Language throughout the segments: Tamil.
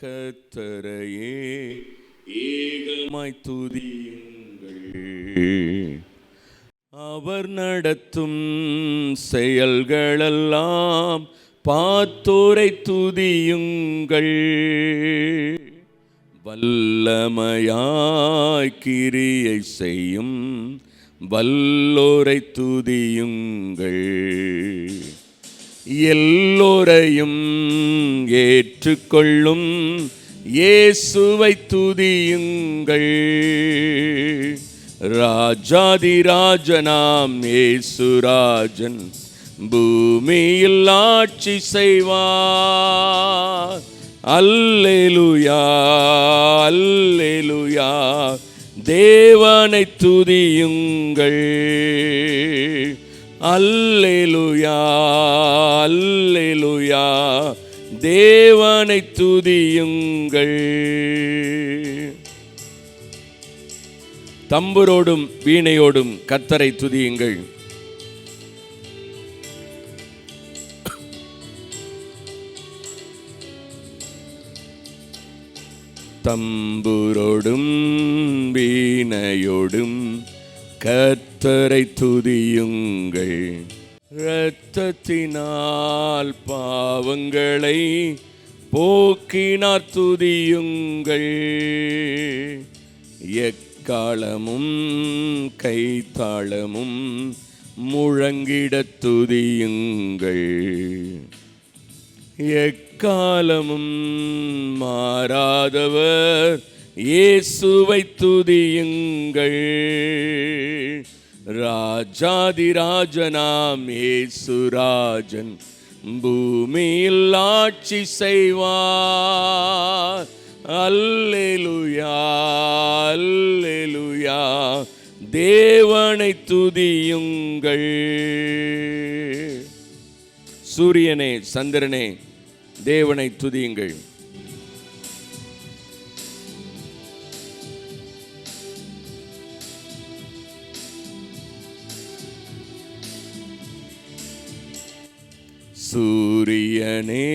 கர்த்தரையே ஏகமாய் துதியுங்கள். அவர் நடத்தும் செயல்களெல்லாம் பார்த்தோரை துதியுங்கள். வல்லமையாய் கிரியை செய்யும் வல்லோரை துதியுங்கள். எல்லோரையும் ஏற்றுக்கொள்ளும் இயேசுவை துதியுங்கள். ராஜாதிராஜனாம் இயேசுராஜன் பூமியில் ஆட்சி செய்வார். அல்லேலூயா அல்லேலூயா, தேவனை துதியுங்கள். அல்லேலூயா அல்லேலூயா, தேவனை துதியுங்கள். தம்புரோடும் வீணையோடும் கர்த்தரை துதியுங்கள். தம்புரோடும் வீணையோடும் கர்த்தரை துதியுங்கள். இரத்தத்தினால் பாவங்களை போக்கினார் துதியுங்கள். எக்காலமும் கைத்தாளமும் முழங்கிடத் துதியுங்கள். எக்காலமும் மாறாதவர் இயேசுவை துதியுங்கள். ராஜாதிராஜனாம் இயேசுராஜன் பூமியில் ஆட்சி செய்வார். அல்லேலூயா அல்லேலூயா, தேவனை துதியுங்கள். சூரியனே சந்திரனே, தேவனை துதியுங்கள். சூரியனே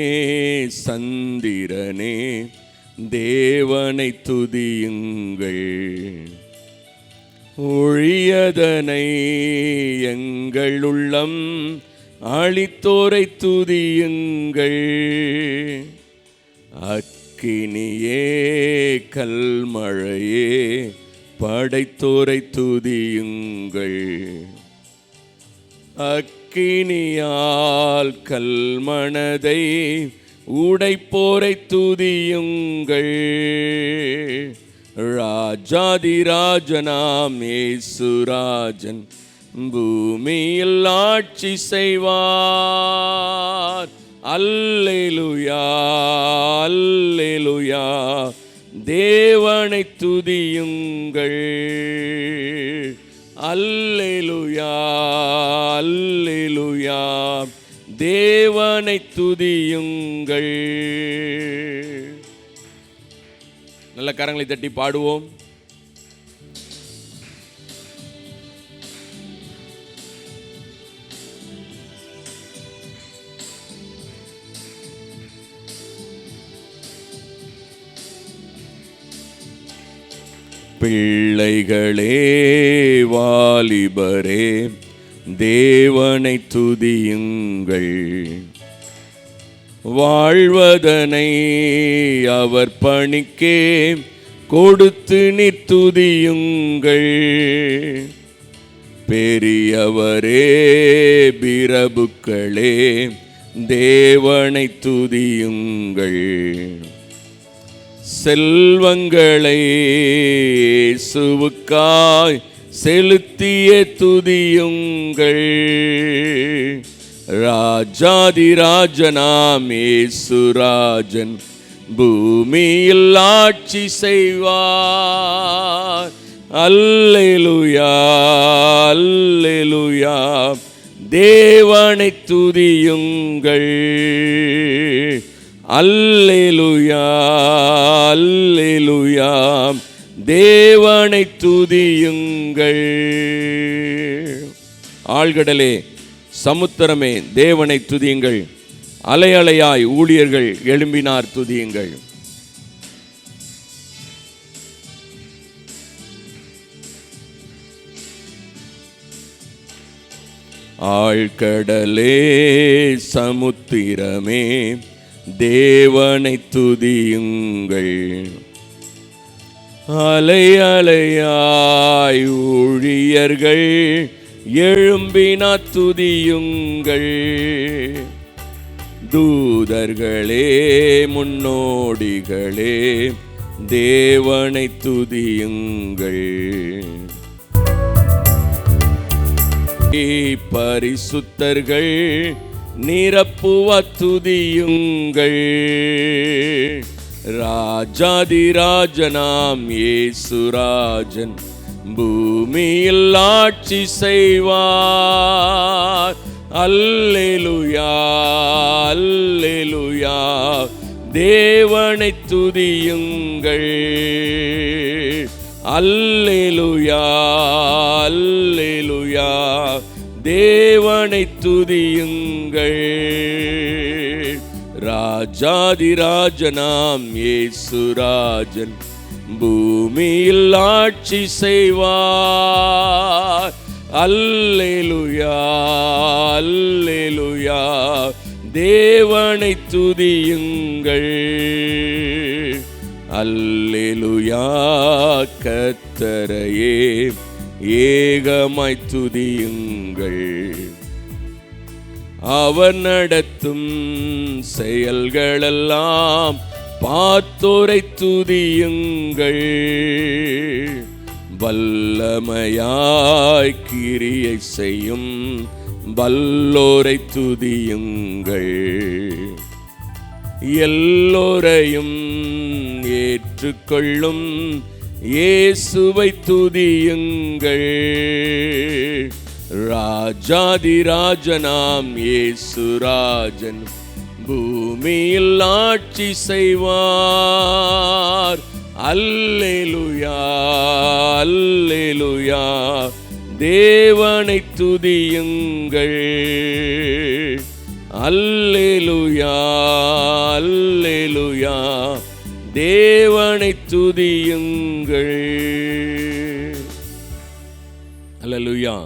சந்திரனே, தேவனை துதியுங்கள். ஒழியதனை எங்கள் உள்ளம் அளித்தோரை துதியுங்கள். அக்கினியே கல்மழையே, படைத்தோரை துதியுங்கள். அக்கினியால் கல்மனதை உடைப்போரை துதியுங்கள். ராஜாதிராஜனாம் இயேசுராஜன் பூமியில் ஆட்சி செய்வார். அல்லேலூயா அல்லேலூயா, தேவனை துதியுங்கள். அல்லேலூயா அல்லேலூயா, தேவனை துதியுங்கள். நல்ல கரங்களை தட்டி பாடுவோம். பிள்ளைகளே வாலிபரே, தேவனை துதியுங்கள். வாழ்வதனை அவர் பணிக்கே கொடுத்து நித்துதியுங்கள். பெரியவரே பிரபுக்களே, தேவனை துதியுங்கள். செல்வங்களை இயேசுவுக்காய் செலுத்திய துதியுங்கள். ராஜாதிராஜனாம் இயேசுராஜன் பூமியில் ஆட்சி செய்வார். அல்லேலூயா அல்லேலூயா, தேவனை துதியுங்கள். அல்லேலூயா அல்லேலூயா, தேவனை துதியுங்கள். ஆழ்கடலே சமுத்திரமே, தேவனை துதியுங்கள். அலை அலையாய் ஊழியர்கள் எழும்பினார் துதியுங்கள். ஆழ்கடலே சமுத்திரமே தேவனை துதியுங்கள். அலை அலையாய் ஊழியர்கள் எழும்பினா துதியுங்கள். தூதர்களே முன்னோடிகளே தேவனை துதியுங்கள். பரிசுத்தர்கள் நிரப்புவ துதியுங்கள். ராஜாதிராஜனாம் இயேசுராஜன் பூமியில் ஆட்சி செய்வார். அல்லேலூயா அல்லேலூயா தேவனை துதியுங்கள். அல்லேலூயா அல்லேலூயா தேவனை துதியுங்கள். ராஜாதிராஜனாம் இயேசுராஜன் பூமியில் ஆட்சி செய்வார். அல்லேலூயா அல்லேலூயா தேவனை துதியுங்கள். அல்லேலூயா கர்த்தரையே ஏகமாய் துதியுங்கள். அவர் நடத்தும் செயல்களெல்லாம் பார்த்தோரை துதியுங்கள். வல்லமையாய் கிரியை செய்யும் வல்லோரை துதியுங்கள். எல்லோரையும் ஏற்றுக்கொள்ளும் இயேசுவை துதியுங்கள். ராஜாதிராஜனாம் இயேசுராஜன் பூமியில் ஆட்சி செய்வார். அல்லேலூயா அல்லேலூயா தேவனை துதியுங்கள். அல்லேலூயா அல்லேலூயா தேவனை துதியுங்கள். அல்லேலூயா.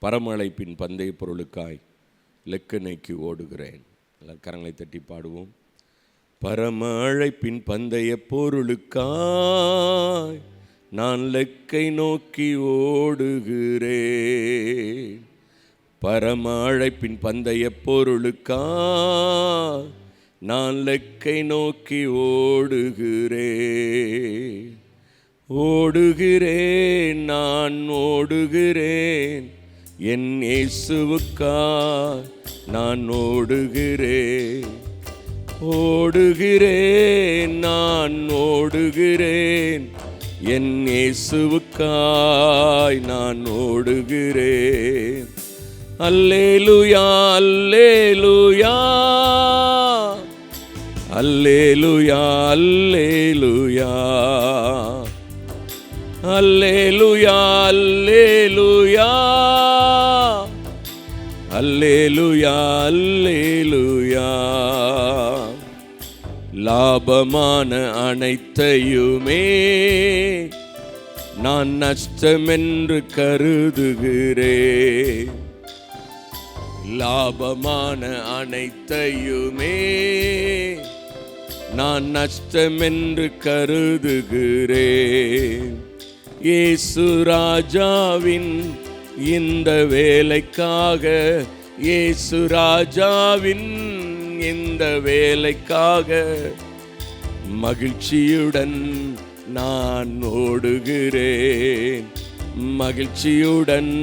பரமழைப்பின் பந்தய பொருளுக்காய் லெக்கனைக்கு ஓடுகிறேன். கரங்களை தட்டி பாடுவோம். பரம அழைப்பின் பந்தய பொருளுக்காய் நான் லெக்கை நோக்கி ஓடுகிறேன். பரம அழைப்பின் பந்தய பொருளுக்காய் நான் லெக்கை நோக்கி ஓடுகிறேன். ஓடுகிறேன் நான் ஓடுகிறேன் என் இயேசுவுக்காய் நான் ஓடுகிறேன். ஓடுகிறேன் நான் ஓடுகிறேன் என் இயேசுவுக்காய் நான் ஓடுகிறேன். அல்லேலூயா அல்லேலூயா அல்லேலூயா அல்லேலூயா அல்லேலூயா அல்லேலூயா அல்லேலூயா அல்லேலூயா. லாபமான அனைத்தையுமே நான் நஷ்டமென்று கருதுகிறேன். லாபமான அனைத்தையுமே நான் நஷ்டமென்று கருதுகிறேன். இயேசு ராஜாவின் இந்த வேலைக்காக, இயேசு ராஜாவின் இந்த வேலைக்காக மகிழ்ச்சியுடன் நான் ஓடுகிறேன். மகிழ்ச்சியுடன்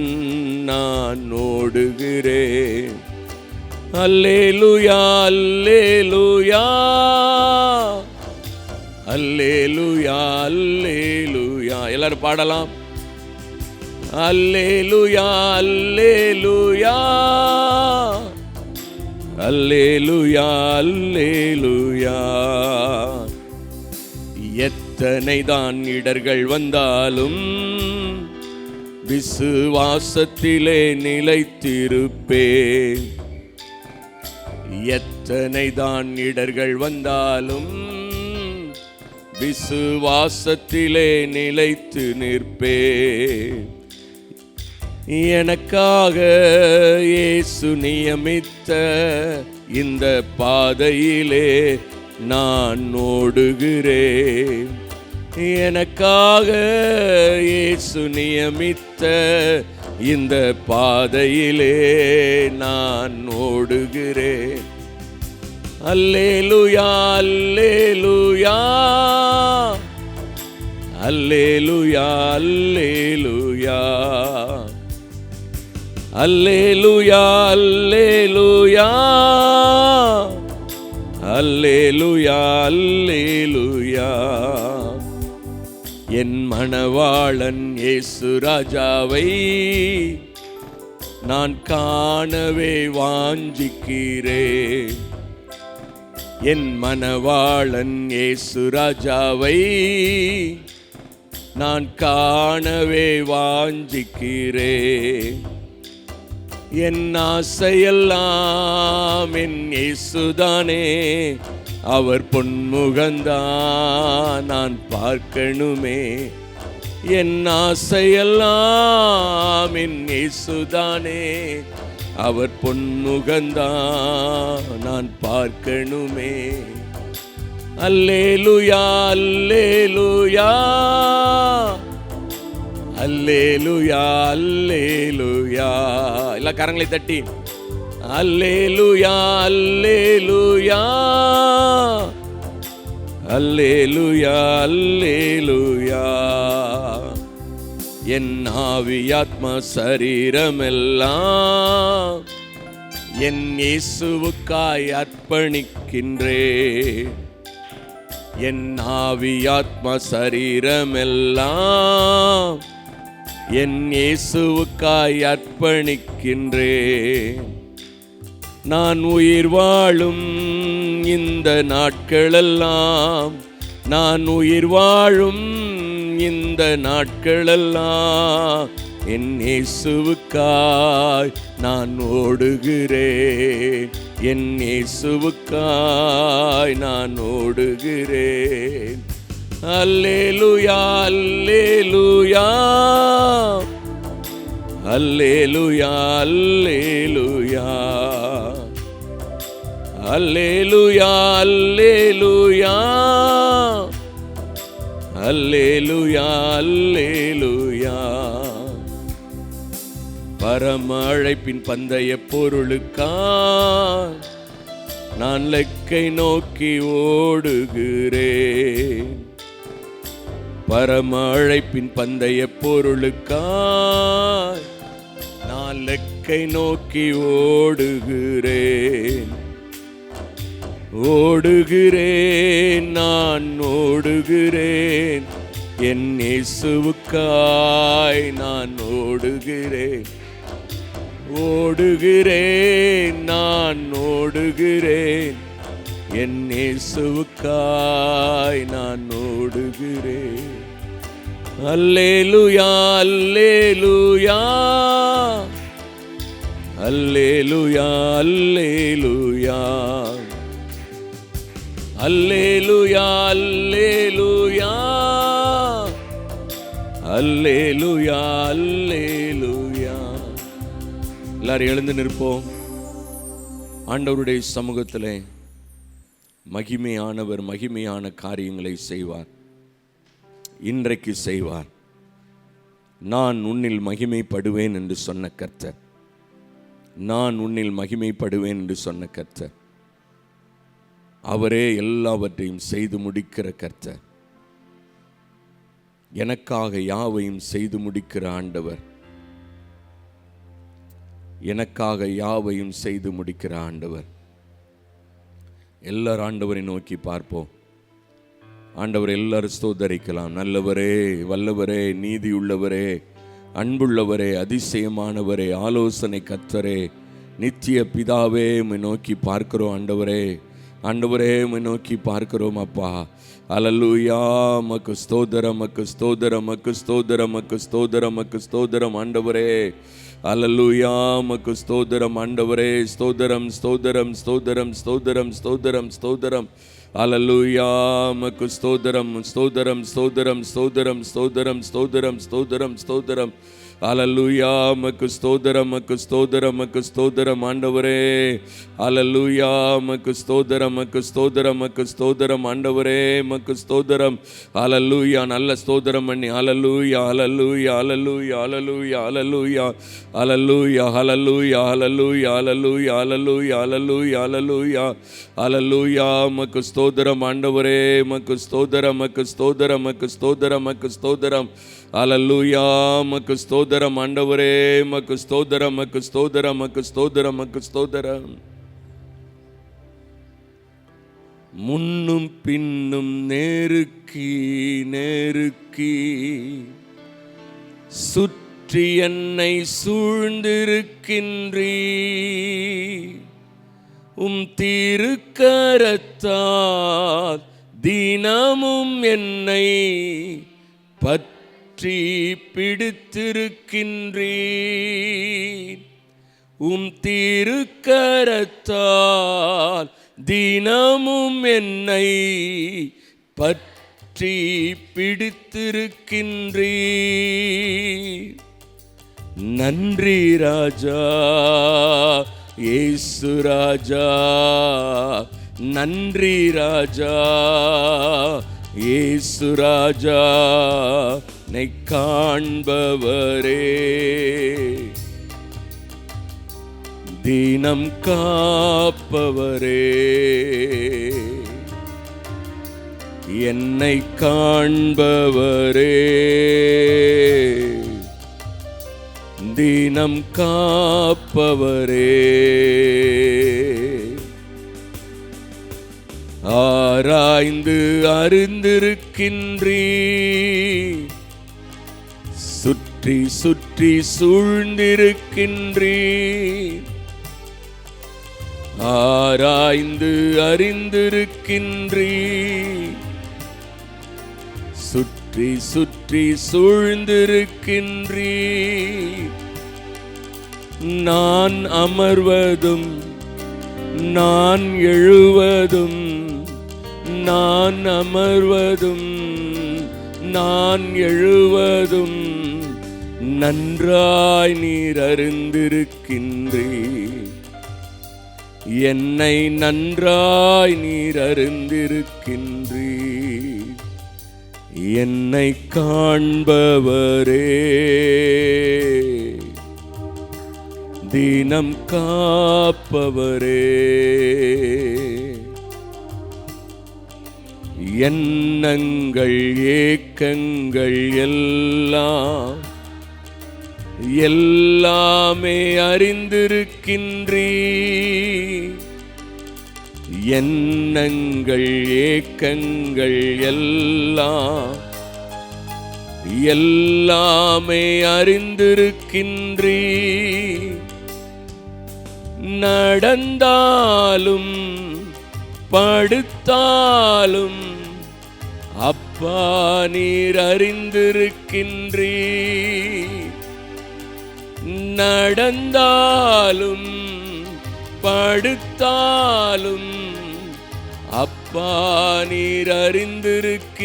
நான் ஓடுகிறேன். அல்லேலூயா அல்லேலூயா அல்லேலூயா அல்லேலூயா. எல்லாரும் பாடலாம். அல்லேலூயா அல்லேலூயா அல்லேலூயா அல்லேலூயா. எத்தனை தான் இடர்கள் வந்தாலும் விசுவாசத்திலே நிலைத்திருப்பேன். எத்தனை தான் இடர்கள் வந்தாலும் விசுவாசத்திலே நிலைத்து நிற்பேன். எனக்காக இயேசு நியமித்த இந்த பாதையிலே நான் ஓடுகிறேன். எனக்காக இயேசு நியமித்த இந்த பாதையிலே நான் ஓடுகிறேன். அல்லேலூயா அல்லேலூயா அல்லேலூயா அல்லேலூயா அல்லேலூயா அல்லேலூயா அல்லேலூயா அல்லேலூயா. என் மணவாளன் இயேசு ராஜாவை நான் காணவே வாஞ்சிக்கிறேன். என் மணவாளன் இயேசு ராஜாவை நான் காணவே வாஞ்சிக்கிறேன். என் ஆசையெல்லாம் என் இயேசுதானே, அவர் பொன்முகந்தான் நான் பார்க்கணுமே. என் ஆசையெல்லாம் என் இயேசுதானே, அவர் பொன்முகந்தான் நான் பார்க்கணுமே. அல்லேலூயா அல்லேலூயா அல்லேலூயா அல்லேலூயா. எல்லா கரங்களை தட்டி அல்லேலூயா அல்லேலூயா அல்லேலூயா அல்லேலூயா. என் ஆவி ஆத்மா சரீரமெல்லாம் என் இயேசுவுக்காய் அர்ப்பணிக்கின்றேன். என் ஆவி ஆத்மா சரீரமெல்லாம் என் இயேசுவுக்காய் அர்ப்பணிக்கின்றேன். நான் உயிர் வாழும் இந்த நாட்களெல்லாம், நான் உயிர் வாழும் இந்த நாட்களெல்லாம் என் இயேசுவுக்காய் நான் ஓடுகிறேன். என் இயேசுவுக்காய் நான் ஓடுகிறேன். அல்லேலூயா அல்லேலூயா அல்லேலூயா அல்லேலூயா அல்லேலூயா அல்லேலூயா அல்லேலூயா அல்லேலூயா. பரம அழைப்பின் பந்தய பொருளுக்காய் நான் லெக்கை நோக்கி ஓடுகிறேன். பரம அழைப்பின் பந்தய பொருளுக்காய் நான் லெக்கை நோக்கி ஓடுகிறேன். ஓடுகிறேன் நான் ஓடுகிறேன், என் இயேசுவுக்காய் நான் ஓடுகிறேன். ஓடுகிறேன் நான் ஓடுகிறேன், என் இயேசுவுக்காய் நான் ஓடுகிறேன். அல்லேலூயா அல்லேலூயா அல்லேலூயா அல்லேலூயா அல்லேலூயா அல்லேலூயா அல்லேலூயா அல்லேலூயா. எல்லாரும் எழுந்து நிற்போம். ஆண்டவருடைய சமூகத்திலே மகிமையானவர் மகிமையான காரியங்களை செய்வார். இன்றைக்கு செய்வார். நான் உன்னில் மகிமைப்படுவேன் என்று சொன்ன கர்த்தர், நான் உன்னில் மகிமைப்படுவேன் என்று சொன்ன கர்த்தர், அவரே எல்லாவற்றையும் செய்து முடிக்கிற கர்த்தர். எனக்காக யாவையும் செய்து முடிக்கிற ஆண்டவர், எனக்காக யாவையும் செய்து முடிக்கிற ஆண்டவர். எல்லாரும் ஆண்டவரை நோக்கி பார்ப்போம். ஆண்டவர் எல்லாரும் ஸ்தோத்தரிக்கலாம். நல்லவரே, வல்லவரே, நீதியுள்ளவரே, அன்புள்ளவரே, அதிசயமானவரே, ஆலோசனை கர்த்தரே, நித்திய பிதாவே, உம்மை நோக்கி பார்க்கிறோம். ஆண்டவரே, ஆண்டவரே, உம்மை நோக்கி பார்க்கிறோம் அப்பா. அல்லேலூயா. மக்கு ஸ்தோத்திரம், மக்கு ஸ்தோத்திரம், மக்கு ஸ்தோத்திரம், மக்கு ஸ்தோத்திரம், மக்கு ஸ்தோத்திரம் ஆண்டவரே. அல்லேலூயா. மக்கு ஸ்தோத்திரம் ஆண்டவரே. ஸ்தோத்திரம், ஸ்தோத்திரம், ஸ்தோத்திரம், ஸ்தோத்திரம், ஸ்தோத்திரம், ஸ்தோத்திரம். ஹல்லேலூயா. உமக்கு ஸ்தோத்திரம், ஸ்தோத்திரம், ஸ்தோத்திரம், ஸ்தோத்திரம், ஸ்தோத்திரம், ஸ்தோத்திரம், ஸ்தோத்திரம், ஸ்தோத்திரம். ஹல்லேலூயா. உமக்கு ஸ்தோத்திரம், உமக்கு ஸ்தோத்திரம், உமக்கு ஸ்தோத்திரம் ஆண்டவரே. ஹல்லேலூயா. உமக்கு ஸ்தோத்திரம், உமக்கு ஸ்தோத்திரம், உமக்கு ஸ்தோத்திரம் ஆண்டவரே. உமக்கு ஸ்தோத்திரம். ஹல்லேலூயா. நல்ல ஸ்தோத்திரம் பண்ணி ஹல்லேலூயா, ஹல்லேலூயா, ஹல்லேலூயா, ஹல்லேலூயா, ஹல்லேலூயா, ஹல்லேலூயா, ஹல்லேலூயா, ஹல்லேலூயா, ஹல்லேலூயா, ஹல்லேலூயா, ஹல்லேலூயா, ஹல்லேலூயா, ஹல்லேலூயா. உமக்கு ஸ்தோத்திரம் ஆண்டவரே. உமக்கு ஸ்தோத்திரம், உமக்கு ஸ்தோத்திரம், உமக்கு ஸ்தோத்திரம், உமக்கு ஸ்தோத்திரம். ஹல்லேலூயா. உமக்கு ஸ்தோத்திரம் ஆண்டவரே. உமக்கு ஸ்தோத்திரம், உமக்கு ஸ்தோத்திரம், உமக்கு ஸ்தோத்திரம், உமக்கு ஸ்தோத்திரம். முன்னும் பின்னும் நேருக்கி நேருக்கி சுற்றி என்னை சூழ்ந்திருக்கின்றீ. திருக்கரத்தால் தினமும் என்னை பற்றி பிடித்திருக்கின்றீர். திருக்கரத்தால் தினமும் என்னை பற்றி பிடித்திருக்கின்றீர். நன்றி ராஜா இயேசு ராஜா. நன்றி ராஜா இயேசு ராஜா. என்னை காண்பவரே, தினம் காப்பவரே, என்னை காண்பவரே, தினம் காப்பவரே. ஆராய்ந்து அறிந்திருக்கின்றீர். சுற்றி சுற்றி சூழ்ந்திருக்கின்றீர். ஆராய்ந்து அறிந்திருக்கின்றீர். சுற்றி சுற்றி சூழ்ந்திருக்கின்றீர். நான் அமர்வதும் நான் எழுவதும், நான் அமர்வதும் நான் எழுவதும் நன்றாய் நீர் அறிந்திருக்கின்றீர். என்னை நன்றாய் நீர் அறிந்திருக்கின்றீர். என்னை காண்பவரே, தினம் காப்பவரே, எண்ணங்கள் ஏக்கங்கள் எல்லாம் எல்லாமே அறிந்திருக்கின்றீர். எண்ணங்கள் ஏக்கங்கள் எல்லாம் எல்லாமே அறிந்திருக்கின்றீர். நடந்தாலும் படுத்தாலும் அப்பா நீர் அறிந்திருக்கின்றீர். நடந்தாலும் படுத்தாலும் அப்பா நீர் அறிந்திருக்கின்றீர்.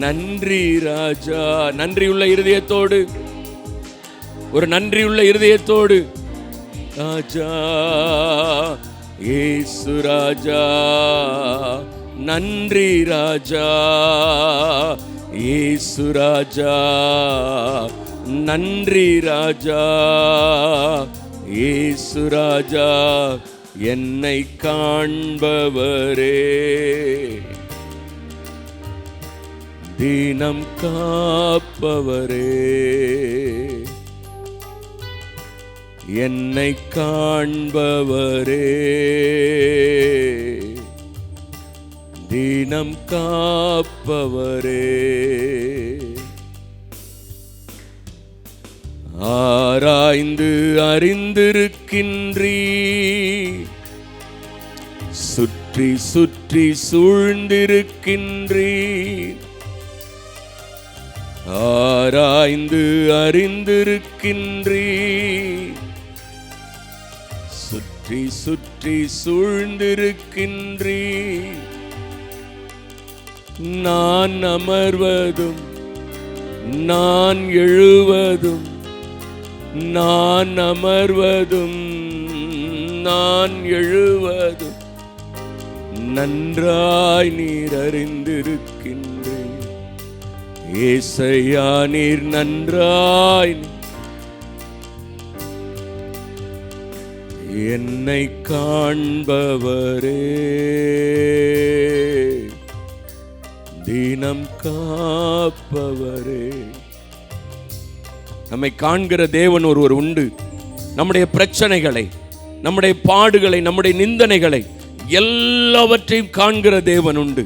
நன்றி ராஜா. நன்றியுள்ள இருதயத்தோடு, ஒரு நன்றியுள்ள இருதயத்தோடு, ராஜா இயேசு ராஜா. நன்றி ராஜா இயேசு ராஜா. நன்றி ராஜா இயேசு ராஜா. என்னை காண்பவரே, தினம் காப்பவரே, என்னை காண்பவரே, தினம் காப்பவரே. ஆராய்ந்து அறிந்திருக்கின்றீர். சுற்றி சுற்றி சூழ்ந்திருக்கின்றீர். ஆராய்ந்து அறிந்திருக்கின்றீர். சுற்றி சுற்றி சூழ்ந்திருக்கின்றீ. நான் அமர்வதும் நான் எழுவதும், நான் அமர்வதும் நான் எழுவதும் நன்றாய் நீர் அறிந்திருக்கின்றேன். ஏசையா நீர் நன்றாய் என்னை காண்பவரே, தினம் காப்பவரே. நம்மை காண்கிற தேவன் ஒருவர் உண்டு. நம்முடைய பிரச்சனைகளை, நம்முடைய பாடுகளை, நம்முடைய நிந்தனைகளை எல்லாவற்றையும் காண்கிற தேவன் உண்டு.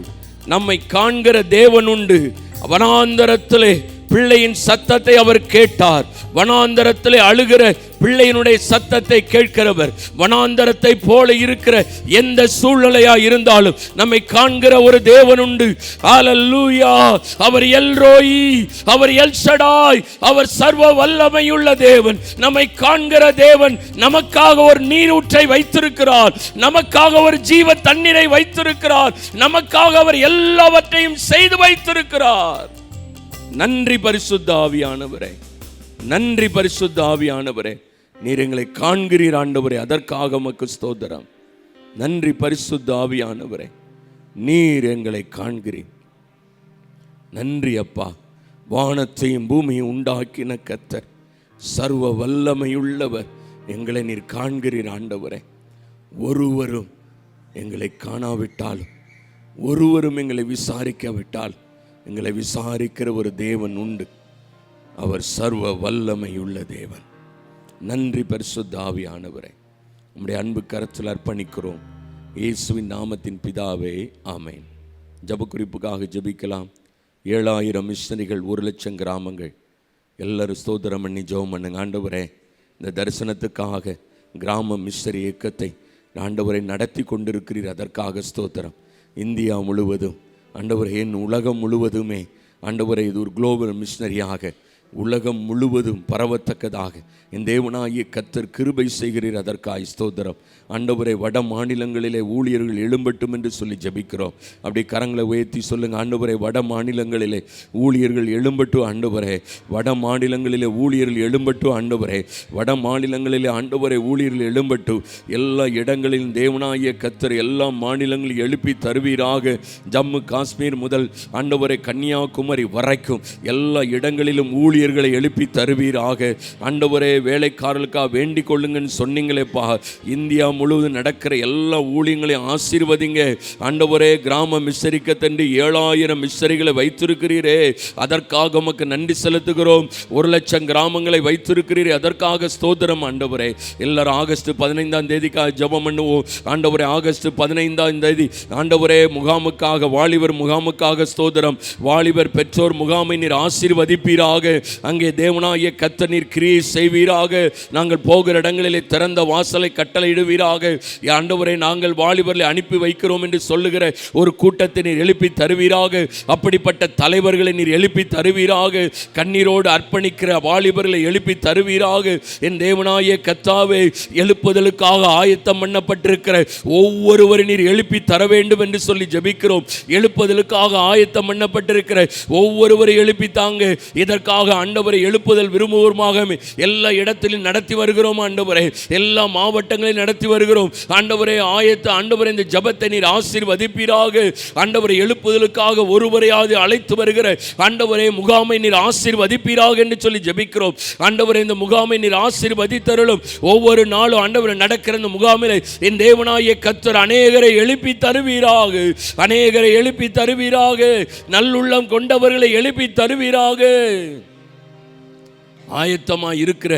நம்மை காண்கிற தேவன் உண்டு. வனாந்தரத்திலே பிள்ளையின் சத்தத்தை அவர் கேட்டார். வனாந்தரத்திலே அழுகிற பிள்ளையினுடைய சத்தத்தை கேட்கிறவர். வனாந்தரத்தை போல இருக்கிற எந்த சூழ்நிலையா இருந்தாலும் நம்மை காண்கிற ஒரு தேவன் உண்டு. ஹல்லேலூயா. அவர் எல்ரோயி, அவர் எல்ஷடாய், அவர் சர்வ வல்லமையுள்ள தேவன். நம்மை காண்கிற தேவன். நமக்காக ஒரு நீரூற்றை வைத்திருக்கிறார். நமக்காக ஒரு ஜீவ தண்ணீரை வைத்திருக்கிறார். நமக்காக அவர் எல்லாவற்றையும் செய்து வைத்திருக்கிறார். நன்றி பரிசுத்த ஆவியானவரே, நன்றி பரிசுத்த ஆவியானவரே. நீர் எங்களை காண்கிறீர் ஆண்டவரே, அதற்காக உமக்கு ஸ்தோத்திரம். நன்றி பரிசுத்த ஆவியானவரே, நீர் எங்களை காண்கிறீர். நன்றி அப்பா. வானத்தையும் பூமியும் உண்டாக்கின கர்த்தர், சர்வ வல்லமையுள்ளவர். எங்களை நீர் காண்கிறீர் ஆண்டவரே. ஒருவரும் எங்களை காணாவிட்டாலும், ஒருவரும் எங்களை விசாரிக்காவிட்டால், எங்களை விசாரிக்கிற ஒரு தேவன் உண்டு. அவர் சர்வ வல்லமையுள்ள தேவன். நன்றி பரிசுத்த ஆவியானவரே. நம்முடைய அன்பு கரத்தில் அர்ப்பணிக்கிறோம். இயேசுவின் நாமத்தின் பிதாவே, ஆமேன். ஜப குறிப்புக்காக ஜபிக்கலாம். 7000 மிஷனரிகள், 1,00,000 கிராமங்கள். எல்லாரும் ஸ்தோத்திரம் பண்ணி ஜெபம் பண்ணுங்க. ஆண்டவரே, இந்த தரிசனத்துக்காக கிராம மிஷனரி இயக்கத்தை ஆண்டவரை நடத்தி கொண்டிருக்கிறீர், அதற்காக ஸ்தோத்திரம். இந்தியா முழுவதும் ஆண்டவரே, என் உலகம் முழுவதுமே ஆண்டவரே, இது ஒரு குளோபல் மிஷனரியாக உலகம் முழுவதும் பரவத்தக்கதாக என் தேவனாகிய கர்த்தர் கிருபை செய்கிறீர், அதற்காக ஸ்தோத்திரம். ஆண்டவரே, வட மாநிலங்களிலே ஊழியர்கள் எழும்பட்டும் என்று சொல்லி ஜபிக்கிறோம். அப்படி கரங்களை உயர்த்தி சொல்லுங்க. ஆண்டவரே, வட மாநிலங்களிலே ஊழியர்கள் எழும்பட்டும் ஆண்டவரே. வட மாநிலங்களிலே ஊழியர்கள் எழும்பட்டும் ஆண்டவரே. வட மாநிலங்களிலே ஆண்டவரே ஊழியர்கள் எழும்பட்டும். எல்லா இடங்களிலும் தேவனாகிய கர்த்தர் எல்லா மாநிலங்களிலும் எழுப்பி தருவீராக. ஜம்மு காஷ்மீர் முதல் ஆண்டவரே கன்னியாகுமரி வரைக்கும் எல்லா இடங்களிலும் ஊழியர்களை எழுப்பி தருவீராக. ஆண்டவரே, வேலைக்காரர்களுக்காக வேண்டிக் கொள்ளுங்கன்னு சொன்னீங்களேப்பா. இந்தியா முழுவதும் நடக்கிற எல்லா ஊழியங்களையும் ஆசீர்வதிங்க ஆண்டவரே. கிராம மிஷனரிக்கத்தண்டு 7000 மிஷனரிகளை வைத்திருக்கிறீரே, அதற்காக உமக்கு நன்றி செலுத்துகிறோம். 1,00,000 கிராமங்களை வைத்திருக்கிறீரே, அதற்காக ஸ்தோத்திரம் ஆண்டவரே. எல்லாரும் ஆகஸ்ட் 15ஆம் தேதிக்காக ஜெபம் பண்ணுவோம் ஆண்டவரே. ஆகஸ்ட் 15ஆம் தேதி ஆண்டவரே முகாமுக்காக, வாலிபர் முகாமுக்காக ஸ்தோத்திரம். வாலிபர் பெற்றோர் முகாமை நீர் ஆசீர்வதிப்பீராக. அங்கே தேவனாகிய கர்த்தர் நீர் கிரியை செய்வீராக. நாங்கள் போகிற இடங்களிலே திறந்த வாசலை கட்டளையிடுவீராக. ஆண்டவரே, நாங்கள் வாலிபர்களை அனுப்பி வைக்கிறோம் என்று சொல்லுகிற ஒரு கூட்டத்தை நீர் எழுப்பி தருவீராக. அப்படிப்பட்ட தலைவர்களை நீர் எழுப்பி தருவீராக. கண்ணீரோடு அர்ப்பணிக்கிற வாலிபர்களை எழுப்பி தருவீராக. என் தேவனாகிய கர்த்தாவே, எழுப்புதலுக்காக ஆயத்தம் பண்ணப்பட்டிருக்கிற ஒவ்வொருவரை நீர் எழுப்பி தர வேண்டும் என்று சொல்லி ஜெபிக்கிறோம். எழுப்புதலுக்காக ஆயத்தம் பண்ணப்பட்டிருக்கிற ஒவ்வொருவரை எழுப்பி தாங்க. இதற்காக ஆண்டவரை எழுப்புதல் விரும்புவோமாக எல்லா இடத்திலும் நடத்தி வருகிறோம் ஆண்டவரே. எல்லா மாவட்டங்களையும் நடத்தி வருகிறோம் ஆண்டவரே. ஆண்டவரே, இந்த ஜபத்தை நீர் ஆசீர்வதிப்பீராக. ஆண்டவரை, எழுப்புதலுக்காக ஒருவரையாவது அழைத்து வருகிற ஆண்டவரே முகாமை நீர் ஆசீர்வதிப்பீராக என்று சொல்லி ஜபிக்கிறோம் ஆண்டவரே. இந்த முகாமை நீர் ஆசீர்வதித்தருளும். ஒவ்வொரு நாளும் ஆண்டவரை நடக்கிற இந்த முகாமில் என் தேவனாகிய கர்த்தர் அநேகரை எழுப்பி தருவீராக. அநேகரை எழுப்பி தருவீராக. நல்லுள்ளம் கொண்டவர்களை எழுப்பி தருவீராக. ஆயத்தமாக இருக்கிற